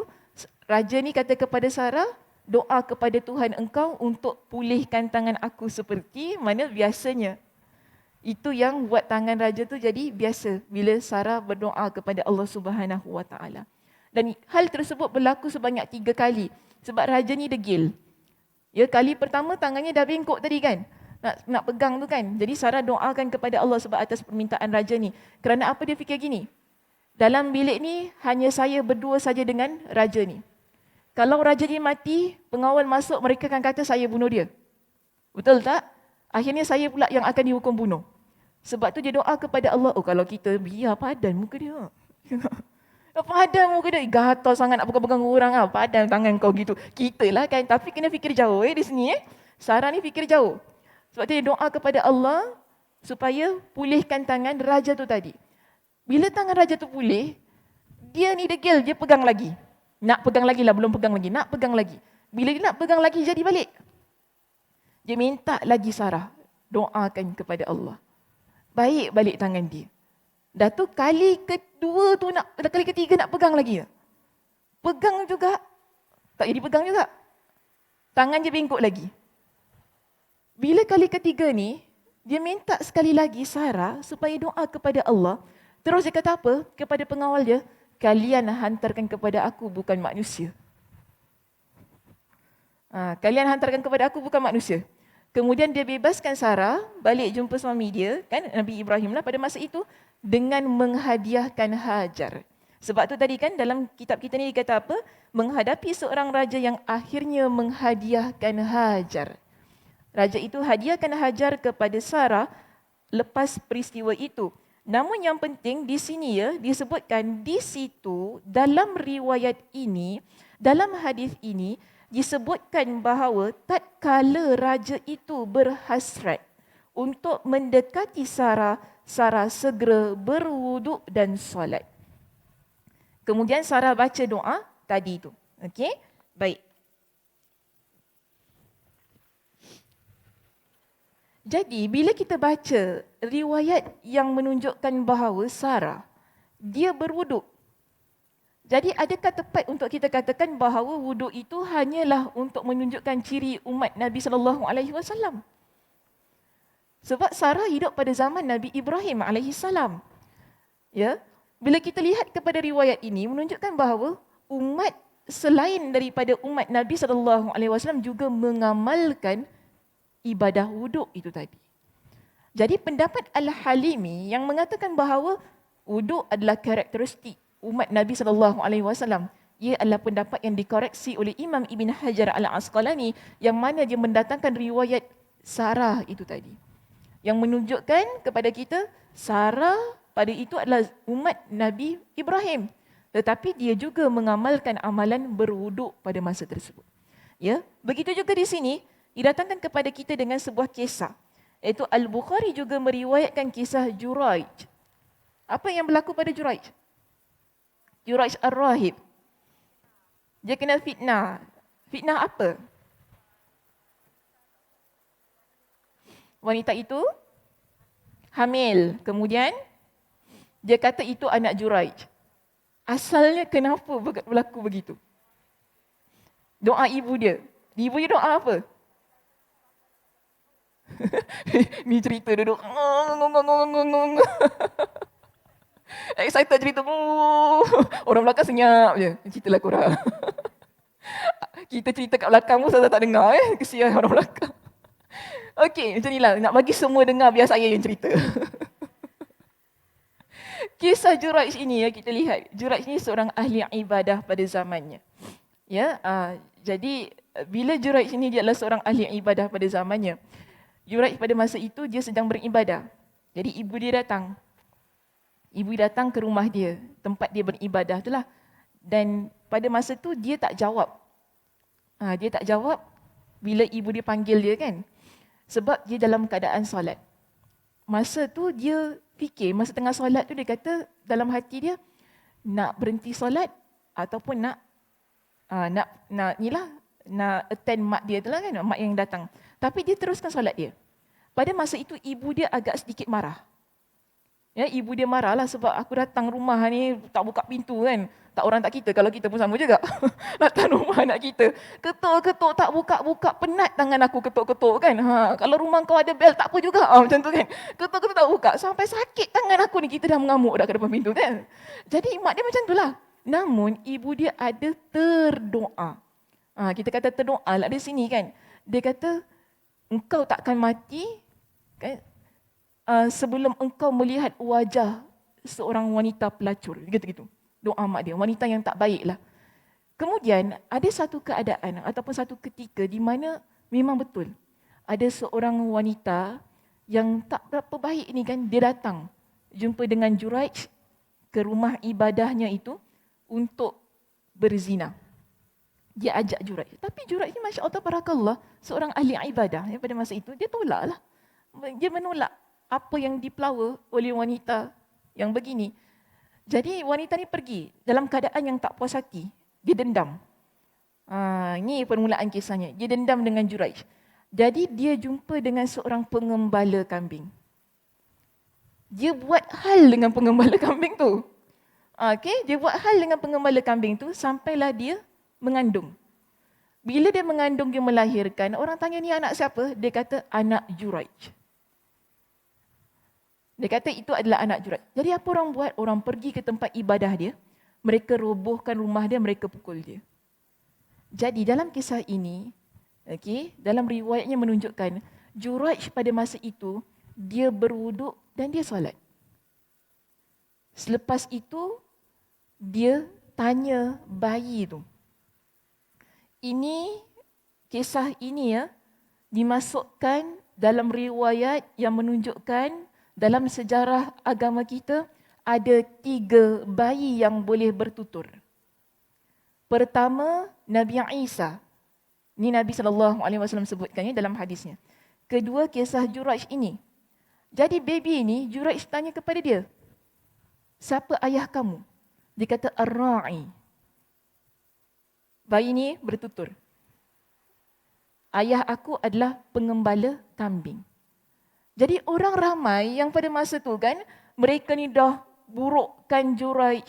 raja ni kata kepada Sarah, doa kepada Tuhan engkau untuk pulihkan tangan aku seperti mana biasanya. Itu yang buat tangan raja tu jadi biasa bila Sarah berdoa kepada Allah Subhanahu Wa Taala. Dan hal tersebut berlaku sebanyak 3 kali sebab raja ni degil. Ya, kali pertama tangannya dah bengkok tadi kan. Nak pegang tu kan. Jadi Sarah doakan kepada Allah sebab atas permintaan raja ni. Kerana apa dia fikir gini? Dalam bilik ni hanya saya berdua saja dengan raja ni. Kalau raja ni mati, pengawal masuk, mereka akan kata saya bunuh dia. Betul tak? Akhirnya saya pula yang akan dihukum bunuh. Sebab tu dia doa kepada Allah, oh kalau kita biar padan muka dia. Padan muka dia, gatal sangat nak pegang-pegang orang lah. Padan tangan kau gitu. Kita lah kan, tapi kena fikir jauh di sini. Sarah ni fikir jauh. Sebab tu dia doa kepada Allah supaya pulihkan tangan raja tu tadi. Bila tangan raja tu pulih, dia ni degil, dia pegang lagi. Nak pegang lagi lah, belum pegang lagi. Nak pegang lagi. Bila dia nak pegang lagi, jadi balik. Dia minta lagi Sarah, doakan kepada Allah. Baik balik tangan dia. Dah tu kali kedua tu kali ketiga nak pegang lagi. Pegang juga. Tak jadi pegang juga. Tangan dia bengkok lagi. Bila kali ketiga ni, dia minta sekali lagi Sarah supaya doa kepada Allah. Terus dia kata apa? Kepada pengawal dia, kalian hantarkan kepada aku bukan manusia. Kalian hantarkan kepada aku bukan manusia. Kemudian dia bebaskan Sarah, balik jumpa suami dia, kan Nabi Ibrahim lah pada masa itu, dengan menghadiahkan Hajar. Sebab tu tadi kan dalam kitab kita ni dikata apa? Menghadapi seorang raja yang akhirnya menghadiahkan Hajar. Raja itu hadiahkan Hajar kepada Sarah lepas peristiwa itu. Namun yang penting di sini ya, disebutkan di situ dalam riwayat ini, dalam hadis ini, disebutkan bahawa tatkala raja itu berhasrat untuk mendekati Sarah, Sarah segera berwuduk dan solat. Kemudian Sarah baca doa tadi itu. Okey? Baik. Jadi bila kita baca riwayat yang menunjukkan bahawa Sarah dia berwuduk. Jadi adakah tepat untuk kita katakan bahawa wuduk itu hanyalah untuk menunjukkan ciri umat Nabi sallallahu alaihi wasallam? Sebab Sarah hidup pada zaman Nabi Ibrahim alaihi salam. Ya, bila kita lihat kepada riwayat ini menunjukkan bahawa umat selain daripada umat Nabi sallallahu alaihi wasallam juga mengamalkan ibadah wuduk itu tadi. Jadi pendapat Al-Halimi yang mengatakan bahawa Wuduk adalah karakteristik umat Nabi SAW. Ia adalah pendapat yang dikoreksi oleh Imam Ibn Hajar Al-Asqalani yang mana dia mendatangkan riwayat Sarah itu tadi. Yang menunjukkan kepada kita Sarah pada itu adalah umat Nabi Ibrahim. Tetapi dia juga mengamalkan amalan berwuduk pada masa tersebut. Ya, begitu juga di sini didatangkan kepada kita dengan sebuah kisah. Iaitu Al-Bukhari juga meriwayatkan kisah Juraij. Apa yang berlaku pada Juraij? Juraij Ar-Rahib. Dia kena fitnah. Fitnah apa? Wanita itu hamil. Kemudian dia kata itu anak Juraij. Asalnya kenapa berlaku begitu? Doa ibu dia. Ibu dia doa apa? Ni cerita duduk. Excited cerita. Orang belakang senyap je. Ceritalah korang. Kita cerita kat belakang pun saya tak dengar. Kesian orang belakang. Okey, macam inilah. Nak bagi semua dengar biar saya yang cerita. Kisah Juraij ini ya, kita lihat. Juraij ini seorang ahli ibadah pada zamannya. Ya, jadi bila Juraij ini dia adalah seorang ahli ibadah pada zamannya. Juraij pada masa itu dia sedang beribadah. Jadi ibu dia datang. Ibu datang ke rumah dia, tempat dia beribadah itulah. Dan pada masa tu dia tak jawab. Dia tak jawab bila ibu dia panggil dia kan. Sebab dia dalam keadaan solat. Masa tu dia fikir, masa tengah solat tu dia kata dalam hati dia nak berhenti solat ataupun nak attend mak dia tu lah kan, mak yang datang. Tapi dia teruskan solat dia. Pada masa itu ibu dia agak sedikit marah. Ya, ibu dia marahlah sebab aku datang rumah ni tak buka pintu kan. Tak orang tak kita, kalau kita pun sama juga. Datang rumah anak kita. Ketuk-ketuk tak buka-buka, penat tangan aku ketuk-ketuk kan. Kalau rumah kau ada bel tak apa juga. Macam tu kan. Ketuk-ketuk tak buka. Sampai sakit tangan aku ni, kita dah mengamuk dah ke depan pintu kan. Jadi mak dia macam itulah. Namun ibu dia ada terdoa. Kita kata terdoa lah di sini kan. Dia kata, engkau takkan mati kan, sebelum engkau melihat wajah seorang wanita pelacur. Gitu-gitu. Doa mak dia, wanita yang tak baiklah. Kemudian ada satu keadaan ataupun satu ketika di mana memang betul. Ada seorang wanita yang tak berapa baik ni kan, dia datang jumpa dengan Juraij ke rumah ibadahnya itu untuk berzina. Dia ajak Juraij. Tapi Juraij ni Masya Allah Barakallah, seorang ahli ibadah ya, pada masa itu, dia tolaklah. Dia menolak apa yang dipelawa oleh wanita yang begini. Jadi wanita ni pergi dalam keadaan yang tak puas hati. Dia dendam. Ini permulaan kisahnya. Dia dendam dengan Juraij. Jadi dia jumpa dengan seorang pengembala kambing. Dia buat hal dengan pengembala kambing tu. Dia buat hal dengan pengembala kambing tu sampailah dia mengandung. Bila dia mengandung, dia melahirkan. Orang tanya, ni anak siapa? Dia kata, anak Juraij. Dia kata itu adalah anak Juraij. Jadi apa orang buat? Orang pergi ke tempat ibadah dia. Mereka robohkan rumah dia, mereka pukul dia. Jadi dalam kisah ini, dalam riwayatnya menunjukkan, Juraij pada masa itu, dia berwuduk dan dia solat. Selepas itu, dia tanya bayi itu. Kisah ini ya, dimasukkan dalam riwayat yang menunjukkan dalam sejarah agama kita ada 3 bayi yang boleh bertutur. Pertama, Nabi Isa. Ini Nabi SAW sebutkannya dalam hadisnya. Kedua, kisah Juraij ini. Jadi baby ini, Juraij tanya kepada dia, siapa ayah kamu? Dia kata, Ar-Ra'i. Bayi ini bertutur. Ayah aku adalah pengembala kambing. Jadi orang ramai yang pada masa tu kan, mereka ni dah burukkan Juraij.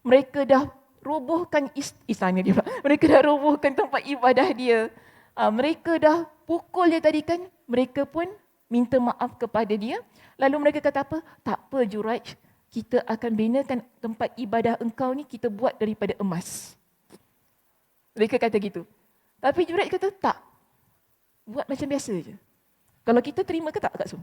Mereka dah robohkan istana dia. Mereka dah robohkan tempat ibadah dia. Mereka dah pukul dia tadi kan. Mereka pun minta maaf kepada dia. Lalu mereka kata apa? Tak apa Juraij, kita akan binakan tempat ibadah engkau ni, kita buat daripada emas. Mereka kata gitu. Tapi Juraij kata tak. Buat macam biasa je. Kalau kita terima ke tak Kak Sum?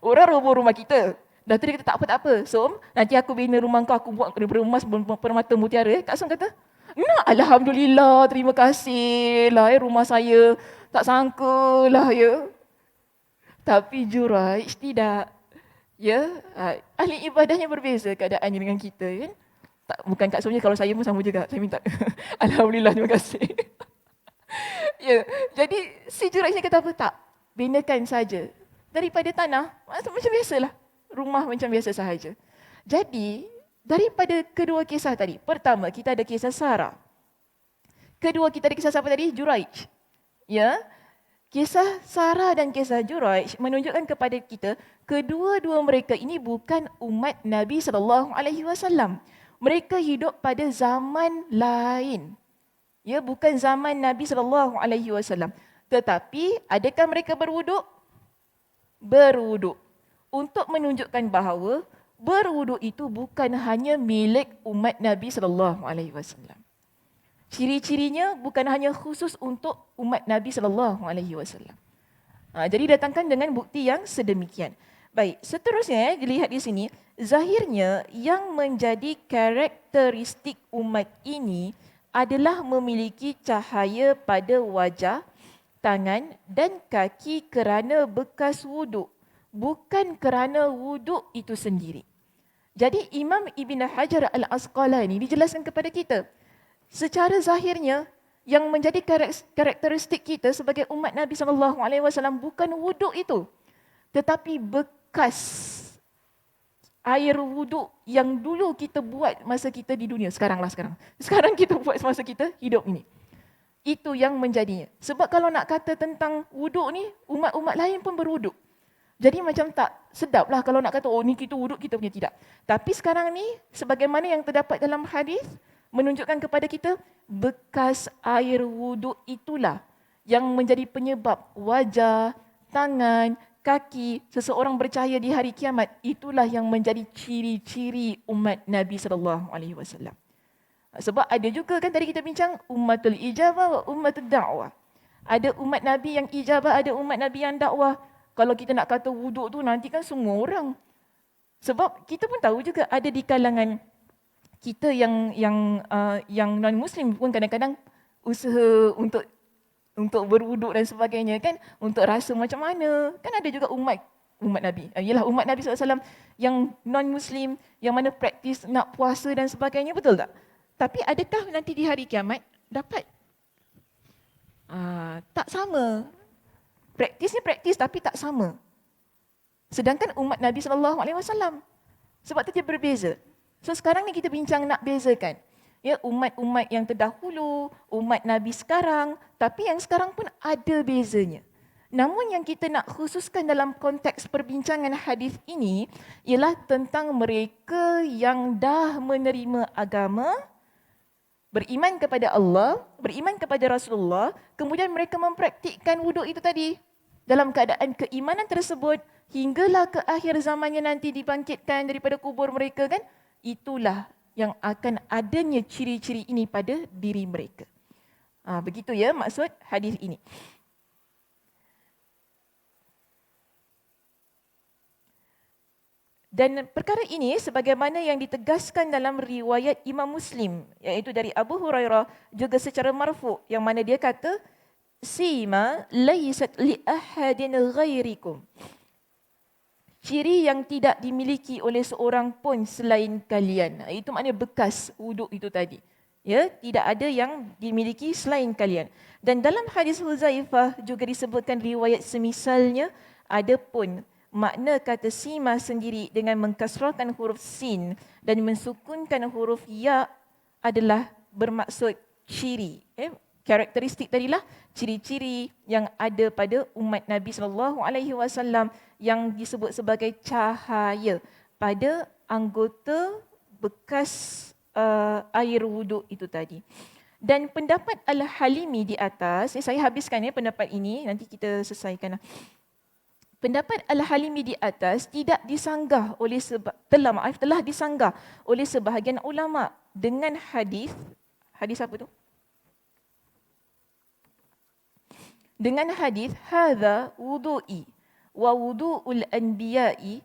Orang roboh rumah kita. Dah tu dia kata, tak apa, tak apa. So, nanti aku bina rumah kau, aku buat daripada emas permata mutiara. Kak Som kata, nak, Alhamdulillah, terima kasih lah rumah saya. Tak sangka lah ya. Tapi Juraij tidak. Ya, ahli ibadahnya berbeza keadaannya dengan kita kan. Tak, bukan Kak Somnya, kalau saya pun sama juga. Saya minta, Alhamdulillah, terima kasih. Ya, jadi si Juraij ni kata apa? Tak, binakan saja. Daripada tanah, macam biasalah. Rumah macam biasa sahaja. Jadi, daripada kedua kisah tadi, pertama kita ada kisah Sarah. Kedua kita ada kisah siapa tadi? Juraij. Ya, kisah Sarah dan kisah Juraij menunjukkan kepada kita kedua-dua mereka ini bukan umat Nabi SAW. Mereka hidup pada zaman lain. Ya, bukan zaman Nabi SAW. Tetapi adakah mereka berwuduk? Berwuduk. Untuk menunjukkan bahawa berwuduk itu bukan hanya milik umat Nabi SAW. Ciri-cirinya bukan hanya khusus untuk umat Nabi SAW. Jadi datangkan dengan bukti yang sedemikian. Baik, seterusnya dilihat di sini, zahirnya yang menjadi karakteristik umat ini adalah memiliki cahaya pada wajah, tangan dan kaki kerana bekas wuduk. Bukan kerana wuduk itu sendiri. Jadi Imam Ibn Hajar Al-Asqalani dijelaskan kepada kita, secara zahirnya yang menjadi karakteristik kita sebagai umat Nabi SAW bukan wuduk itu, tetapi bekas air wuduk yang dulu kita buat masa kita di dunia. Sekarang kita buat masa kita hidup ini. Itu yang menjadinya. Sebab kalau nak kata tentang wuduk ni, umat-umat lain pun berwuduk. Jadi macam tak sedap lah kalau nak kata, oh ni kita wuduk, kita punya tidak. Tapi sekarang ni, sebagaimana yang terdapat dalam hadis, menunjukkan kepada kita, bekas air wuduk itulah yang menjadi penyebab wajah, tangan, kaki seseorang bercahaya di hari kiamat. Itulah yang menjadi ciri-ciri umat Nabi SAW. Sebab ada juga kan tadi kita bincang, ummatul ijabah wa ummatul da'wah. Ada umat Nabi yang ijabah, ada umat Nabi yang dakwah. Kalau kita nak kata wuduk tu nanti kan semua orang. Sebab kita pun tahu juga ada di kalangan kita yang non-Muslim pun kadang-kadang usaha untuk berwuduk dan sebagainya kan, untuk rasa macam mana. Kan ada juga umat Nabi. Ialah umat Nabi SAW yang non-Muslim, yang mana praktis nak puasa dan sebagainya, betul tak? Tapi adakah nanti di hari kiamat dapat? Tak sama. Praktisnya praktis tapi tak sama. Sedangkan umat Nabi SAW. Sebab tu dia berbeza. So sekarang ni kita bincang nak bezakan. Ya, umat-umat yang terdahulu, umat Nabi sekarang, tapi yang sekarang pun ada bezanya. Namun yang kita nak khususkan dalam konteks perbincangan hadis ini ialah tentang mereka yang dah menerima agama, beriman kepada Allah, beriman kepada Rasulullah, kemudian mereka mempraktikkan wuduk itu tadi. Dalam keadaan keimanan tersebut, hinggalah ke akhir zamannya nanti dibangkitkan daripada kubur mereka kan, itulah yang akan adanya ciri-ciri ini pada diri mereka. Begitu ya maksud hadis ini. Dan perkara ini sebagaimana yang ditegaskan dalam riwayat Imam Muslim, iaitu dari Abu Hurairah, juga secara marfu', yang mana dia kata, Sima laysat li ahadin ghairikum. Ciri yang tidak dimiliki oleh seorang pun selain kalian. Itu maknanya bekas wuduk itu tadi. Ya, tidak ada yang dimiliki selain kalian. Dan dalam hadis Huzaifah juga disebutkan riwayat semisalnya, adapun makna kata sima sendiri dengan mengkasrahkan huruf sin dan mensukunkan huruf ya adalah bermaksud ciri. Karakteristik tadilah ciri-ciri yang ada pada umat Nabi SAW yang disebut sebagai cahaya pada anggota bekas air wuduk itu tadi. Dan pendapat Al-Halimi di atas, saya habiskan pendapat ini, nanti kita selesaikan. Pendapat Al-Halimi di atas tidak disanggah oleh telah disanggah oleh sebahagian ulama dengan hadis apa tu? Dengan hadis hadza wudu'i wa wudu'ul anbiya'i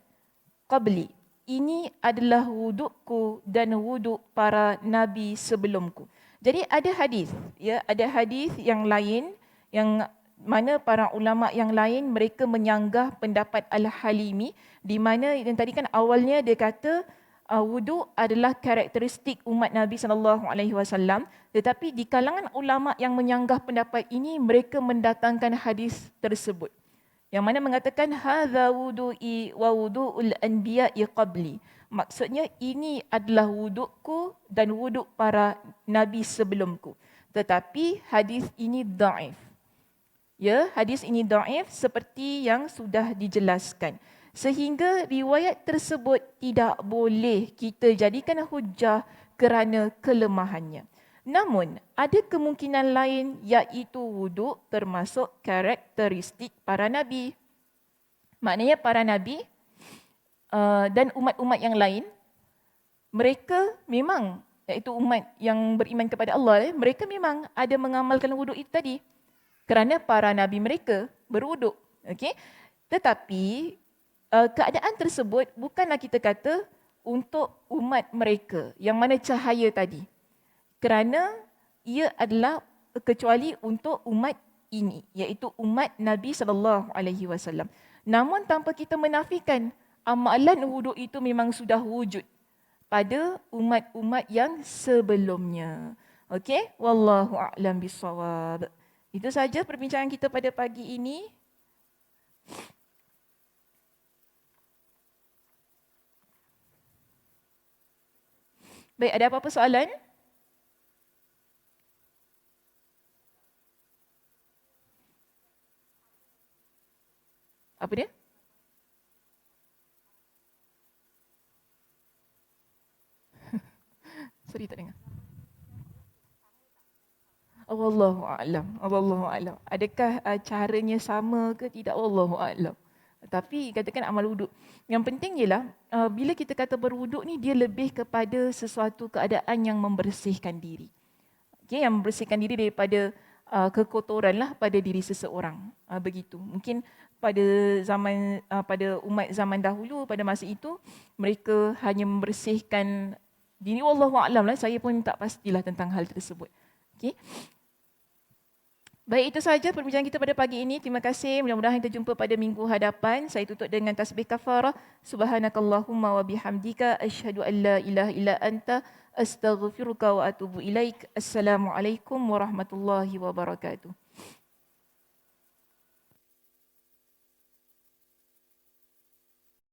qabli. Ini adalah wudukku dan wuduk para nabi sebelumku. Jadi ada hadis, ya, ada hadis yang lain yang mana para ulama yang lain mereka menyanggah pendapat Al-Halimi di mana yang tadi kan awalnya dia kata wuduk adalah karakteristik umat Nabi SAW, tetapi di kalangan ulama yang menyanggah pendapat ini mereka mendatangkan hadis tersebut yang mana mengatakan hadza wudu'i wa wudu'ul anbiya'i qabli. Maksudnya ini adalah wudukku dan wuduk para nabi sebelumku. Tetapi hadis ini dhaif. Ya, hadis ini dhaif seperti yang sudah dijelaskan. Sehingga riwayat tersebut tidak boleh kita jadikan hujah kerana kelemahannya. Namun, ada kemungkinan lain iaitu wuduk termasuk karakteristik para nabi. Maknanya para nabi dan umat-umat yang lain, mereka memang, iaitu umat yang beriman kepada Allah, mereka memang ada mengamalkan wuduk itu tadi. Kerana para nabi mereka berwuduk. Okay? Tetapi keadaan tersebut bukanlah kita kata untuk umat mereka yang mana cahaya tadi. Kerana ia adalah kecuali untuk umat ini, iaitu umat Nabi SAW. Namun tanpa kita menafikan amalan wuduk itu memang sudah wujud pada umat-umat yang sebelumnya. Okey, wallahu a'lam bissawab. Itu saja perbincangan kita pada pagi ini. Baik, ada apa-apa soalan? Apa dia? Sorry, tak dengar. Wallahu a'lam. Wallahu a'lam. Adakah caranya sama ke tidak? Wallahu a'lam. Tapi katakan amal wuduk. Yang penting ialah bila kita kata berwuduk ni dia lebih kepada sesuatu keadaan yang membersihkan diri. Okay, yang membersihkan diri daripada kekotoran lah pada diri seseorang. Begitu. Mungkin pada zaman pada umat zaman dahulu pada masa itu mereka hanya membersihkan diri. Wallahu a'lam lah. Saya pun tak pastilah tentang hal tersebut. Okay. Baik, itu sahaja perbincangan kita pada pagi ini. Terima kasih. Mudah-mudahan kita jumpa pada minggu hadapan. Saya tutup dengan tasbih kafarah. Subhanakallahumma wa bihamdika asyhadu an la ilaha illa anta astaghfiruka wa atubu ilaik. Assalamualaikum warahmatullahi wabarakatuh.